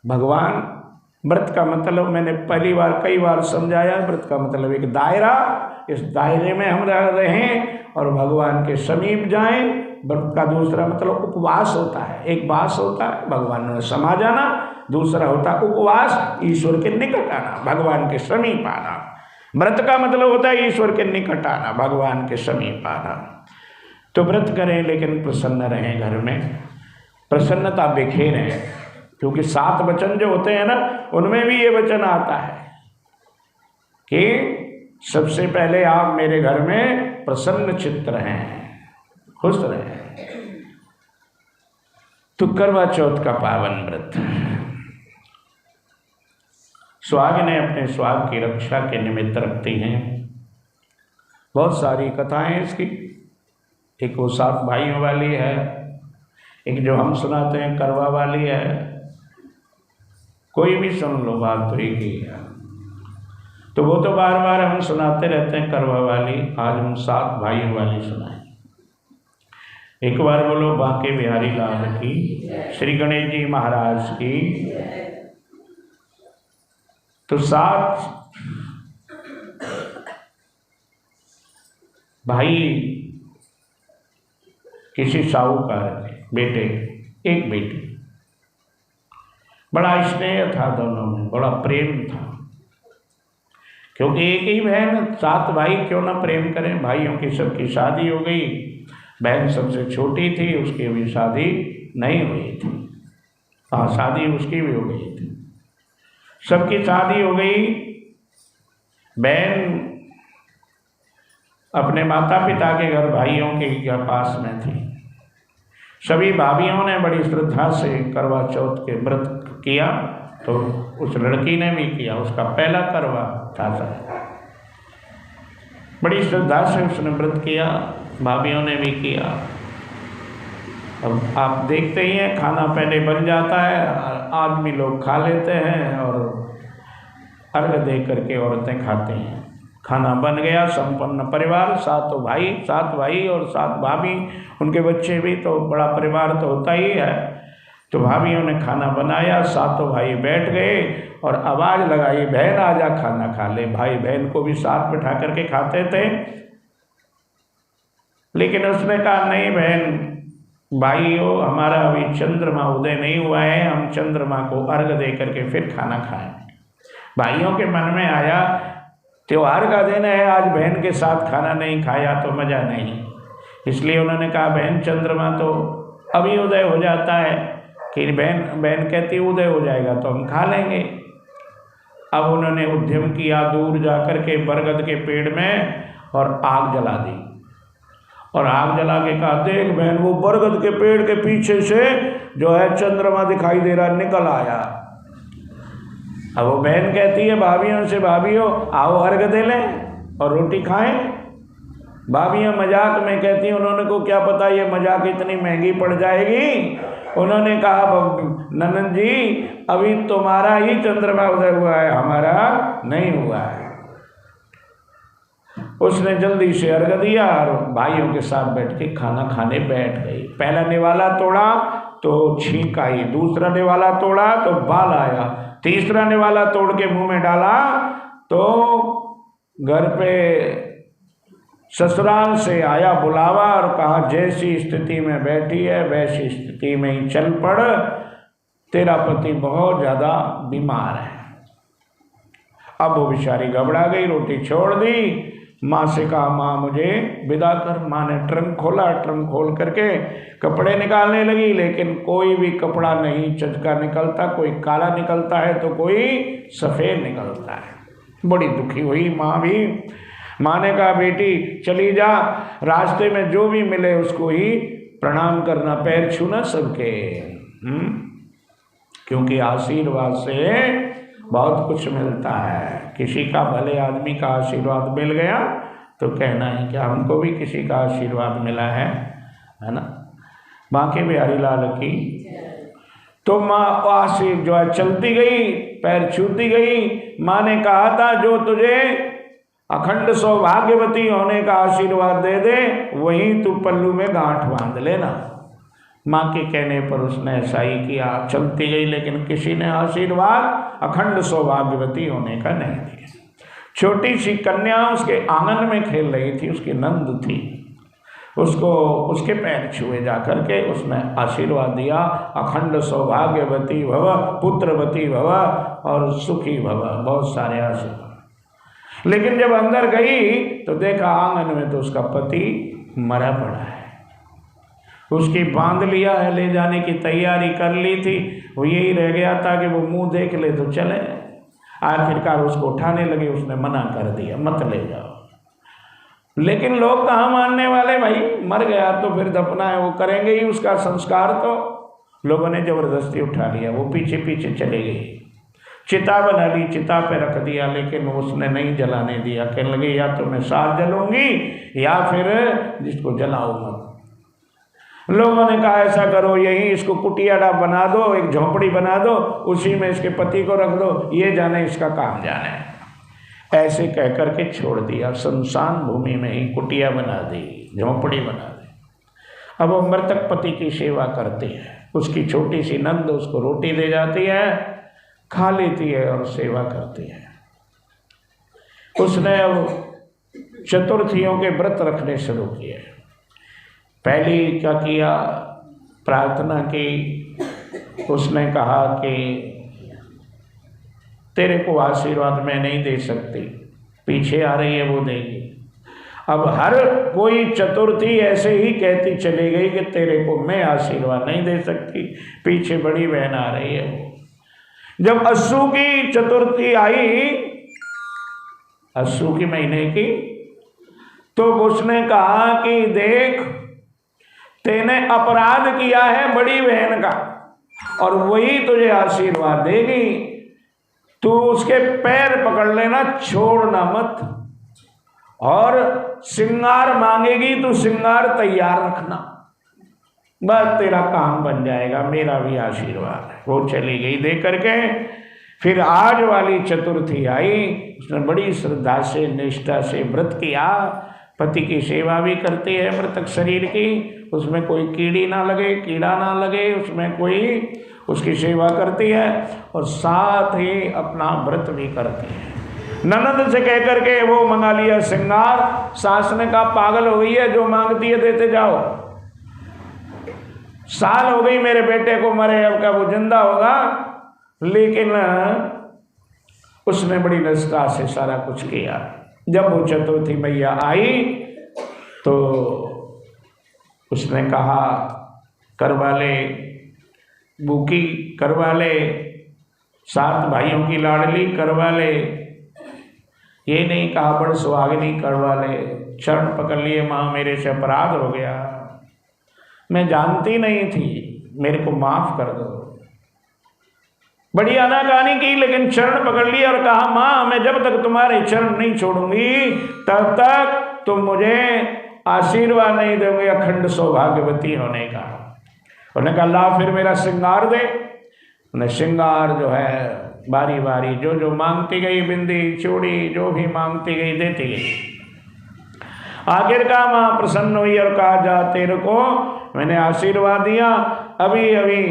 भगवान, व्रत का मतलब मैंने पहली बार कई बार समझाया, व्रत का मतलब एक दायरा, इस दायरे में हम रह रहे हैं और भगवान के समीप जाएं। व्रत का दूसरा मतलब उपवास होता है, एक वास होता है भगवान में समा जाना, दूसरा होता है उपवास, ईश्वर के निकट आना, भगवान के समीप आना। व्रत का मतलब होता है ईश्वर के निकट आना, भगवान के समीप आना। तो व्रत करें लेकिन प्रसन्न रहें, घर में प्रसन्नता बिखेरें, क्योंकि 7 वचन जो होते हैं ना, उनमें भी ये वचन आता है कि सबसे पहले आप मेरे घर में प्रसन्न चित्त रहें, खुश रहें। तो करवा चौथ का पावन व्रत, सुहागिनें अपने सुहाग की रक्षा के निमित्त रखती हैं। बहुत सारी कथाएं इसकी, एक वो 7 भाइयों वाली है, एक जो हम सुनाते हैं करवा वाली है, कोई भी सुन लो, बात तो एक ही है। तो वो तो बार बार हम सुनाते रहते हैं करवा वाली, आज हम 7 भाइयों वाली सुनाएं। एक बार बोलो बांके बिहारी लाल की, श्री गणेश जी महाराज की। तो 7 भाई किसी साहूकार थे, बेटे, एक बेटी, बड़ा स्नेह था दोनों में, बड़ा प्रेम था, क्योंकि एक ही बहन, 7 भाई क्यों ना प्रेम करें। भाइयों की सबकी शादी हो गई, बहन सबसे छोटी थी, उसकी अभी शादी नहीं हुई थी। हाँ, शादी उसकी भी हो गई थी, सबकी शादी हो गई। बहन अपने माता पिता के घर भाइयों के घर पास में थी। सभी भाभियों ने बड़ी श्रद्धा से करवा चौथ के व्रत किया, तो उस लड़की ने भी किया, उसका पहला करवा था सर। बड़ी श्रद्धा से उसने व्रत किया, भाभियों ने भी किया। अब आप देखते ही हैं, खाना पहले बन जाता है, आदमी लोग खा लेते हैं और अर्घ दे करके औरतें खाते हैं। खाना बन गया, संपन्न परिवार, 7 भाई और 7 भाभी, उनके बच्चे भी, तो बड़ा परिवार तो होता ही है। तो भाभीयों ने खाना बनाया, 7 भाई बैठ गए और आवाज़ लगाई, बहन आजा खाना खा ले। भाई बहन को भी साथ बिठा करके खाते थे, लेकिन उसने कहा नहीं बहन, भाइयों हमारा अभी चंद्रमा उदय नहीं हुआ है, हम चंद्रमा को अर्घ दे करके फिर खाना खाएं। भाइयों के मन में आया त्योहार का दिन है, आज बहन के साथ खाना नहीं खाया तो मज़ा नहीं, इसलिए उन्होंने कहा बहन चंद्रमा तो अभी उदय हो जाता है, कि बहन कहती उदय हो जाएगा तो हम खा लेंगे। अब उन्होंने उद्यम किया दूर जा कर के बरगद के पेड़ में और आग जला दी, और आग जला के कहा देख बहन वो बरगद के पेड़ के पीछे से जो है चंद्रमा दिखाई दे रहा, निकल आया। अब वो बहन कहती है भाभीयों से, भाभीयों आओ अर्घ दे लें और रोटी खाएं। भाभीयाँ मजाक में कहती हैं, उन्होंने को क्या पता ये मजाक इतनी महंगी पड़ जाएगी। उन्होंने कहा ननद जी अभी तुम्हारा ही चंद्रमा उदय हुआ है, हमारा नहीं हुआ है। उसने जल्दी से अर्घ दिया और भाइयों के साथ बैठ के खाना खाने बैठ गई। पहला निवाला तोड़ा तो छींक आई, दूसरा निवाला तोड़ा तो बाल आया, तीसरा निवाला तोड़ के मुंह में डाला तो घर पे ससुराल से आया बुलावा और कहा जैसी स्थिति में बैठी है वैसी स्थिति में ही चल पड़, तेरा पति बहुत ज़्यादा बीमार है। अब वो बेचारी घबरा गई, रोटी छोड़ दी। माँ से कहा माँ मुझे विदा कर। माँ ने ट्रंक खोला, ट्रंक खोल करके कपड़े निकालने लगी, लेकिन कोई भी कपड़ा नहीं चजका निकलता, कोई काला निकलता है तो कोई सफ़ेद निकलता है। बड़ी दुखी हुई माँ भी। माँ ने कहा बेटी चली जा, रास्ते में जो भी मिले उसको ही प्रणाम करना, पैर छूना सबके, क्योंकि आशीर्वाद से बहुत कुछ मिलता है। किसी का भले आदमी का आशीर्वाद मिल गया तो कहना है कि हमको भी किसी का आशीर्वाद मिला है ना। बाकी बिहारी लाल की तो माँ आशीर्वाद जो है चलती गई, पैर छूती गई। माँ ने कहा था जो तुझे अखंड सौभाग्यवती होने का आशीर्वाद दे दे वहीं तू पल्लू में गांठ बांध लेना। माँ के कहने पर उसने ऐसा ही किया, चलती गई, लेकिन किसी ने आशीर्वाद अखंड सौभाग्यवती होने का नहीं दिया। छोटी सी कन्या उसके आंगन में खेल रही थी, उसकी नंद थी, उसको उसके पैर छुए जा करके उसने आशीर्वाद दिया, अखंड सौभाग्यवती भव, पुत्रवती भव और सुखी भव, बहुत सारे आशीर्वाद। लेकिन जब अंदर गई तो देखा आंगन में तो उसका पति मरा पड़ा है। उसकी बांध लिया है, ले जाने की तैयारी कर ली थी, वो यही रह गया था कि वो मुंह देख ले तो चले। आखिरकार उसको उठाने लगे, उसने मना कर दिया मत ले जाओ। लेकिन लोग कहाँ मानने वाले भाई, मर गया तो फिर दफना है वो करेंगे ही उसका संस्कार। तो लोगों ने जबरदस्ती उठा लिया, वो पीछे पीछे चले गई, चिता बना ली, चिता पे रख दिया, लेकिन उसने नहीं जलाने दिया। कहने लगे या तो मैं साथ जलूंगी या फिर जिसको जलाओ मत। लोगों ने कहा ऐसा करो, यही इसको कुटिया बना दो, एक झोंपड़ी बना दो, उसी में इसके पति को रख दो, ये जाने इसका काम जाने। ऐसे कह कर के छोड़ दिया, शमशान भूमि में ही कुटिया बना दी, झोंपड़ी बना दी। अब वो मृतक पति की सेवा करती है, उसकी छोटी सी नंद उसको रोटी दे जाती है, खा लेती है और सेवा करती है। उसने अब चतुर्थियों के व्रत रखने शुरू किए। पहली क्या किया, प्रार्थना की, उसने कहा कि तेरे को आशीर्वाद मैं नहीं दे सकती, पीछे आ रही है वो देगी। अब हर कोई चतुर्थी ऐसे ही कहती चली गई कि तेरे को मैं आशीर्वाद नहीं दे सकती, पीछे बड़ी बहन आ रही है वो। जब अस्सू की चतुर्थी आई, अस्सू के महीने की, तो उसने कहा कि देख तेने अपराध किया है बड़ी बहन का और वही तुझे आशीर्वाद देगी, तू उसके पैर पकड़ लेना, छोड़ना मत, और श्रृंगार मांगेगी तो श्रृंगार तैयार रखना, बस तेरा काम बन जाएगा, मेरा भी आशीर्वाद है। वो चली गई दे करके, फिर आज वाली चतुर्थी आई, उसने बड़ी श्रद्धा से निष्ठा से व्रत किया, पति की सेवा भी करती है मृतक शरीर की, उसमें कोई कीड़ी ना लगे, कीड़ा ना लगे, उसमें कोई उसकी सेवा करती है और साथ ही अपना व्रत भी करती है। ननद से कह करके वो मंगा लिया श्रृंगार। सास ने कहा पागल हो गई है, जो मांगती है देते जाओ, साल हो गई मेरे बेटे को मरे, अब क्या वो जिंदा होगा। लेकिन उसने बड़ी निष्ठा से सारा कुछ किया। जब वो चतुर्थी मैया आई तो उसने कहा करवा ले, बुकी करवा ले, 7 भाइयों की लाडली करवा ले, ये नहीं कहा बड़ सुहागिनी करवा ले। चरण पकड़ लिए, माँ मेरे से अपराध हो गया, मैं जानती नहीं थी, मेरे को माफ कर दो। बड़ी आनाकानी की, लेकिन चरण पकड़ लिया और कहा माँ मैं जब तक तुम्हारे चरण नहीं छोड़ूंगी तब तक तुम मुझे आशीर्वाद नहीं दोगे अखंड सौभाग्यवती होने का। उन्होंने कहा ला फिर मेरा श्रृंगार दे। उन्हें श्रृंगार जो है बारी बारी जो जो मांगती गई, बिंदी चूड़ी जो भी मांगती गई देती गई। आखिर का माँ प्रसन्न हुई और कहा जा तेरे को मैंने आशीर्वाद दिया, अभी अभी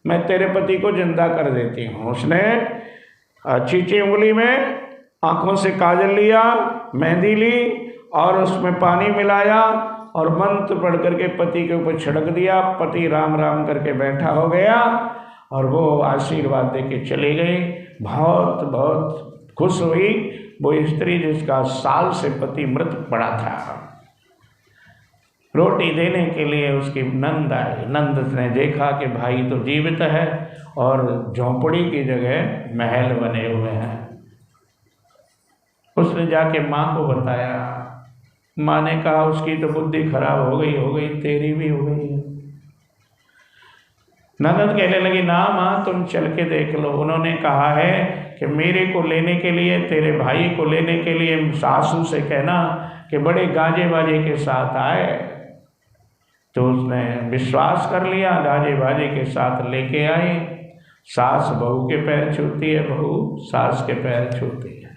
मैं तेरे पति को जिंदा कर देती हूँ। उसने चीची उंगली में आंखों से काजल लिया, मेहंदी ली और उसमें पानी मिलाया और मंत्र पढ़ करके पति के ऊपर छिड़क दिया। पति राम राम करके बैठा हो गया और वो आशीर्वाद दे के चली गई। बहुत बहुत खुश हुई वो स्त्री जिसका साल से पति मृत पड़ा था। रोटी देने के लिए उसकी नंद आई। नंद ने देखा कि भाई तो जीवित है और झोंपड़ी की जगह महल बने हुए हैं। उसने जाके माँ को बताया। माँ ने कहा उसकी तो बुद्धि खराब हो गई, तेरी भी हो गई है। ननद कहने लगी ना माँ तुम चल के देख लो। उन्होंने कहा है कि मेरे को लेने के लिए, तेरे भाई को लेने के लिए सासू से कहना कि बड़े गाजे बाजे के साथ आए। तो उसने विश्वास कर लिया, गाजे बाजे के साथ लेके आई। सास बहू के पैर छूती है, बहू सास के पैर छूती है।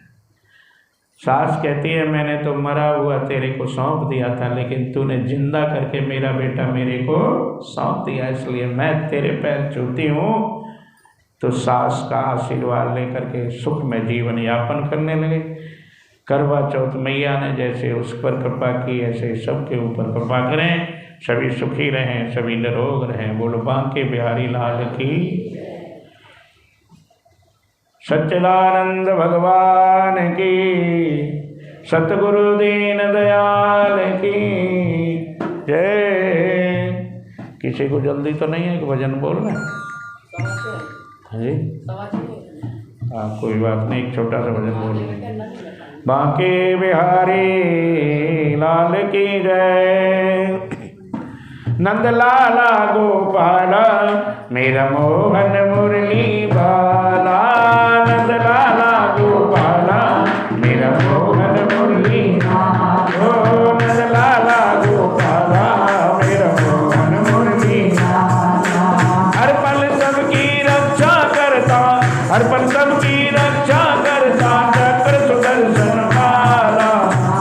सास कहती है मैंने तो मरा हुआ तेरे को सौंप दिया था, लेकिन तूने जिंदा करके मेरा बेटा मेरे को सौंप दिया, इसलिए मैं तेरे पैर छूती हूँ। तो सास का आशीर्वाद लेकर के सुख में जीवन यापन करने लगे। करवा चौथ मैया ने जैसे उस पर कृपा की, ऐसे सबके ऊपर कृपा करें, सभी सुखी रहें, सभी निरोग रहें। बोलो बांके बिहारी लाल की, सच्चिदानंद भगवान की, सतगुरु दीन दयाल की जय। किसी को जल्दी तो नहीं है कि भजन बोलना है? हाँ कोई बात नहीं, एक छोटा सा भजन बोल लेंगे। बांके बिहारी लाल की जय। नंद लाला गोपाला मेरा मोहन मुरली बाला। नंद लाला गोपाला मेरा मोहन मुरली बाला। ओ नंद लाला गोपाला मेरा मोहन मुरली बाला। हर पल सबकी रक्षा करता, हर पल सबकी रक्षा करता, चक्र सुदर्शन वाला।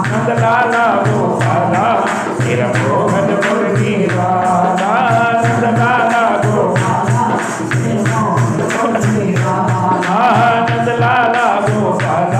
नंद लाला गोपाला मेरा मोहन मुरली बाला। नंद लाला गोपाला, नंद लाला गोपाला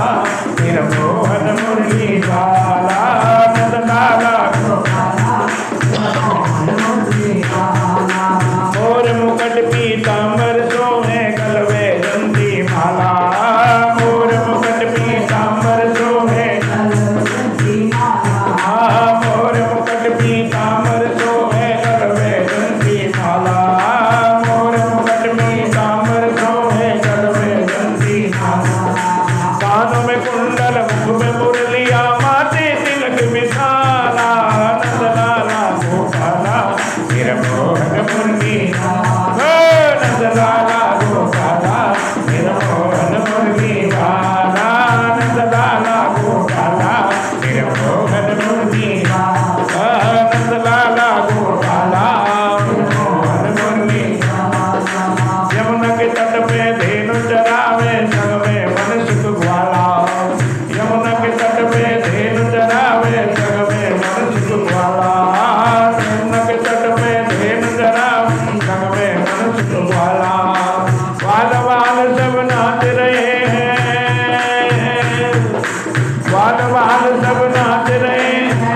बाल बाल सब नाच रहे,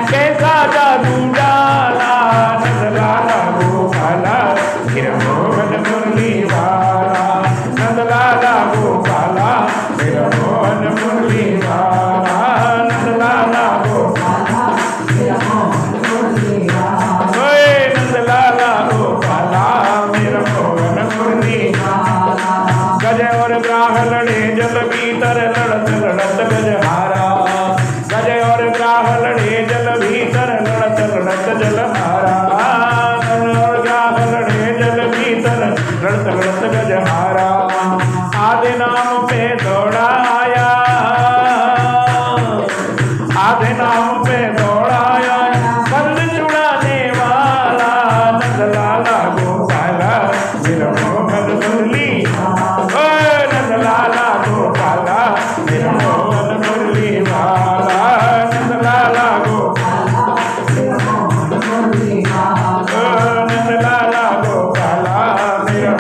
कैसा जादू डाला नंदलाला गोपाला, फिर मोहन मुरली वाला, नंदलाला गोपाला, फिर मोहन मुरली वाला, नंदलाला गोपाला, ओए नंदलाला गोपाला, मेरा मोहन मुरली वाला। गज और ग्राह लड़े जल भीतर लड़त लड़त गजहारा, गज और ग्राह लड़े जल भीतर लड़त लड़त जलहारा, गज और ग्राह लड़े जल भीतर लड़त लड़त गजहारा। आधे नाम पे दौड़ा आया, आधे नाम पे दौड़ा आया, कंद चुड़ाने वाला नंदलाला गोपाला, मेरा मोहन मुरली, नंदलाला गोपाला, मेरा मोहन मुरली वाला, नंदलाला गोपाला, नंदलाला गोपाला, मेरा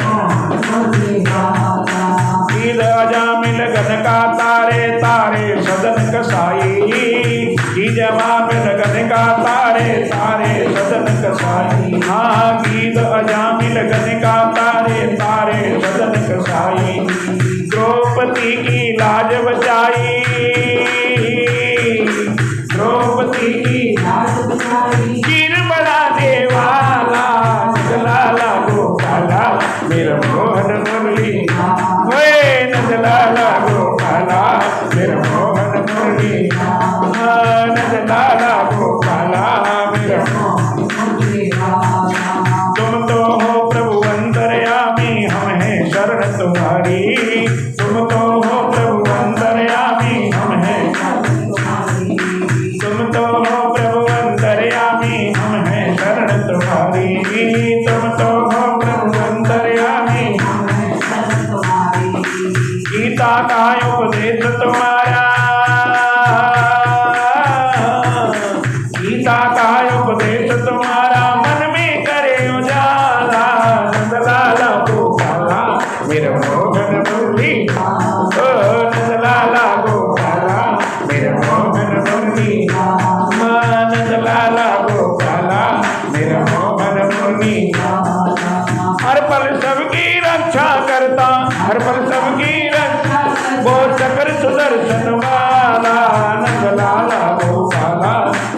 ईद अजामिल गन का तारे तारे सदन कसाई, की जवाब लगन का तारे तारे सदन कसाई। हाँ गीत अजामिल गन का तारे तारे सदन कसाई, द्रौपदी की लाज बचाई, द्रौपदी की लाज बचाई, गिर बढ़ाने वाला नंदलाला गोपाला, मेरा मोहन मुरली, ओए नंदलाला गोपाला, मेरा मोहन मुरली, नंदलाला गोपाला, मेरा तुम तो हो प्रभु अंतर्यामी, हम हैं शरण तुम्हारी, तुम तो हो प्रभु अंतर्यामी, हम हैं तुम तो हो प्रभु अंतर्यामी, हम हैं शरण तुम्हारी, तुम तो हो प्रभु अंतर्यामी, गीता का उपदेश तुम्हारा, गीता का उपदेश तुम्हारा, मन में करे उजाला नंदलाला गोपाला, मेरा मोहन मुरली, ओ नंदलाला गोपाला, मेरा मोहन मुरली, नंदलाला गोपाला, मेरा मोहन मुरली। हर पल सबकी रक्षा करता, हर पल सबकी रक्षा, वो चक्र सुदर्शन वाला नंदलाला गोपाला,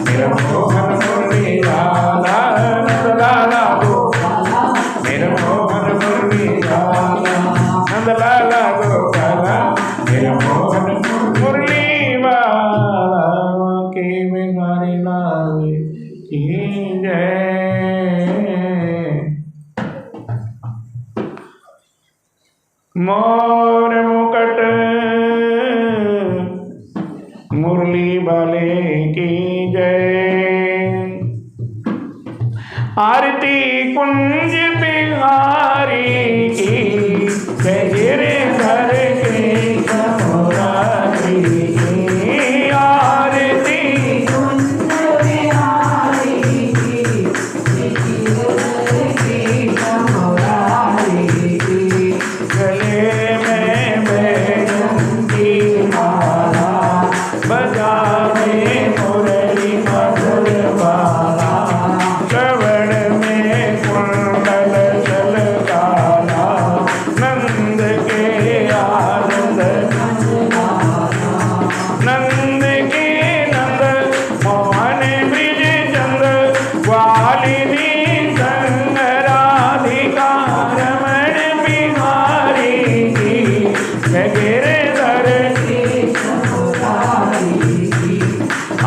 मेरा मोहन मुरली वाला, नंदलाला गोपाला, मेरा मोहन मुरली वाला, नंदलाला गोपाला, मेरा मोहन मुरली वाला, के बिहारी लाल की जय। मोर मुकुट मुरली वाले की जय, आरती कुंज बिहारी की जय, गिरधर के मुरारी की आरती कुंज बिहारी की, गिरधर के मुरारी की, गले में बैजंती माला, बजावे मुरली मधुर बाला, श्रवण में कुंडल झलकाला, नंद के आनंद नंद के नंद, मोहन ब्रिज चंद, ग्वालिनी संग राधिका, रमण बिहारी की जय, गिरधर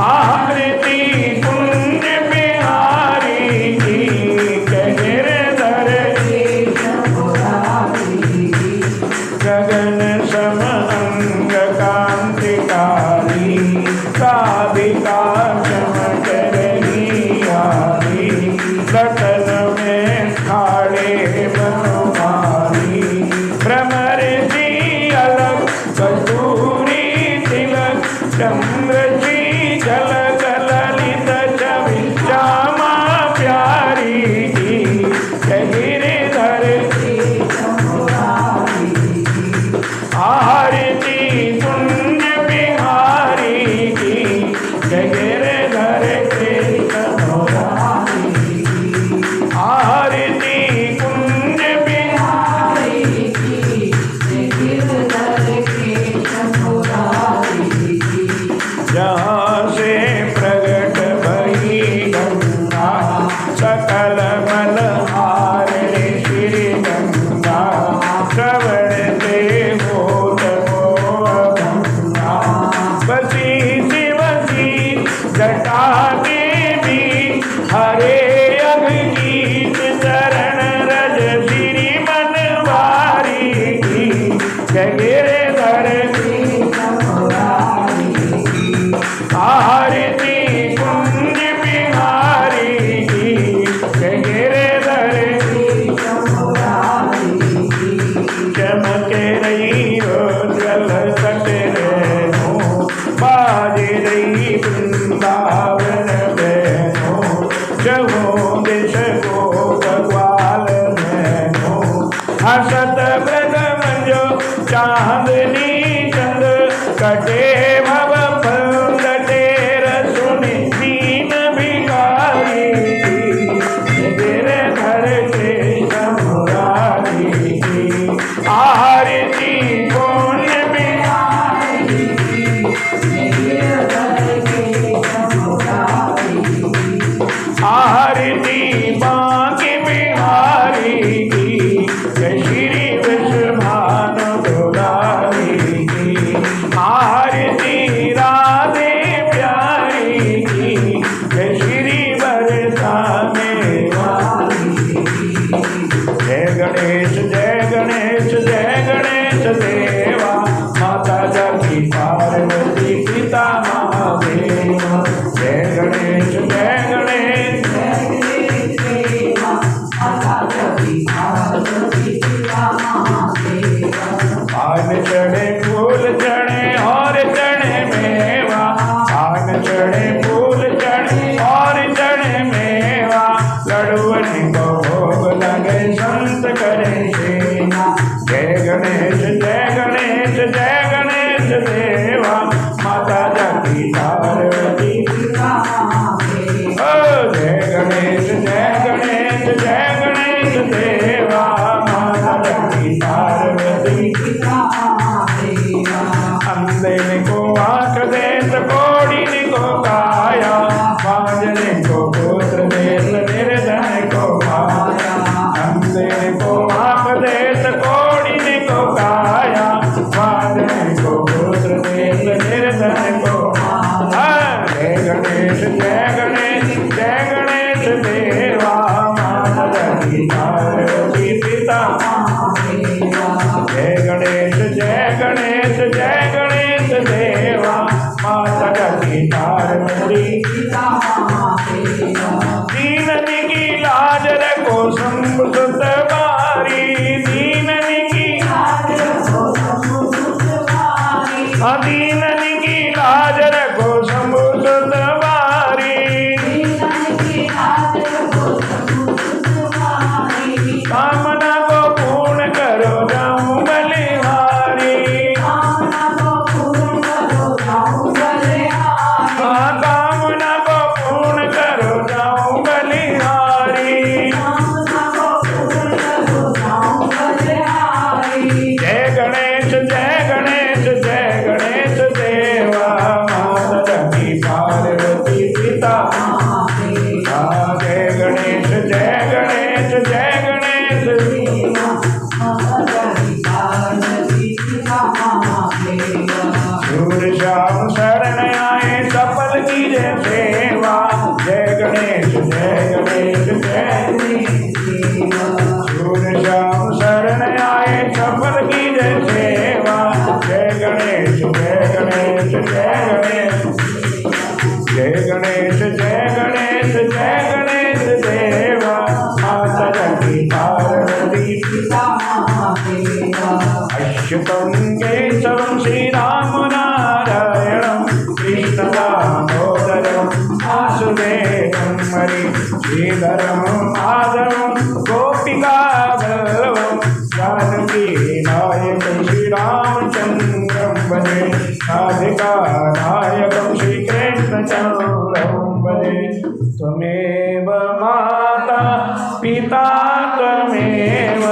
आरती कुंज बिहारी की जय, गिरधर गगन सम अंग कांतिकारी, राधिका चमक रही आरी, लखन में खाड़े बनवारी, भ्रमर जी अलग कस्तूरी तिलक, चंद्र जी झलक ललित छवि, श्यामा प्यारी की जय, गिरधर आरती कुंज बिहारी की जहाँ से प्रगट भई गंगा, सकल मलहारिणी श्री गंगा, श्रवण से होत मोह भंगा। बसी शिवसी जटा देवी, हरे अभिजीत चरण रज श्री मनवारी की, जय गिरधर की आरती कुंज बिहारी की, जय गिरधर की चमके रही जल कट रेणु, बाज रही वृंदावन बहनो, जहो दिश को भगवान मैनो, हसत ब्रज मंजो चांदनी चंद, कटे भव फल टेर सुनि दीन भिखारी की, गिरधर के समुरारी की, आरती पुण्य बिहारी की, आरती बांके बिहारी की, जय श्री विश्वभानु दुलारी की, आरती राधे प्यारी की, जय श्री बरसाने वाली की। जय गणेश जय गणेश जय गणेश देवा, माता जगती पार्वती पिता महादेव। जय गणेश जय गणेश आन चढ़े फूल चढ़े और चढ़े मेवा, आन चढ़े फूल चढ़े और चढ़े मेवा, लड़ुअन को भोग लगे संत करे सेवा। जय गणेश जय गणेश जय गणेश देवा, माता जगती पार्वती पिता महादेव। जय गणेश जय गणेश जय गणेश देवा, माता जगती पार्वती पिता महादेव। अंधे को आँख देत कोड़ी को काया, बांझने को पुत्र देत निर्धन को माया। अंधे को आँख देत कोड़ी को काया, बांझने को पुत्र देत निर्धन को माया। जय गणेश जय गणेश जय गणेश देवा, माता जगती पार्वती पिता महादेव। जय गणेश जय गणेश जय गणेश देवा, माता जगती पार्वती पिता महादेव। दीनन की लाज रखो शंभु सुत बारी, दीनन की लाज रखो शंभु सुत बारी, दीनन की लाज रखो शंभु सुत बारी, कामना को पूर्ण करो जाऊं बलिहारी, कामना को पूर्ण करो जाऊं बलिहारी। जय गणेश जय गणेश जय गणेश देवा, माता जगती पार्वती पिता महादेव। जय गणेश जय गणेश जय गणेश देवा, माता जगती पार्वती पिता महादेव। सूर श्याम शरण आए सफल की जय सेवा, जय गणेश जय गणेश जय देवा। सूर श्याम शरण आए सफल की जय सेवा, जय गणेश जय गणेश जय गणेश। जय गणेश जय गणेश जय गणेश देवा, माता जगती पार्वती पिता महादेव। अच्युतं केशवं श्रीराम नारायणं, कृष्ण दामोदरं वासुदेवं हरि, श्रीधरं माधवं गोपिका वल्लभं, जानकी नायकं श्रीरामचन्द्रं भजे, राधिका नायकं श्रीकृष्णचन्द्रं भजे। त्वमेव माता पिता त्वमेव,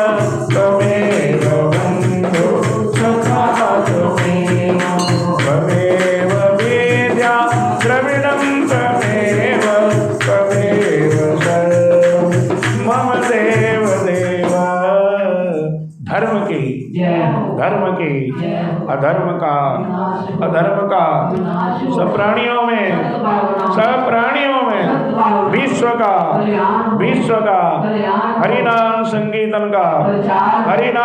त्वमेव बन्धु सखा त्वमेव, त्वमेव वेद्या धर्म की, अधर्म का, अधर्म का, सब प्राणियों में विश्व का हरिनाम संकीर्तन का, हरिनाम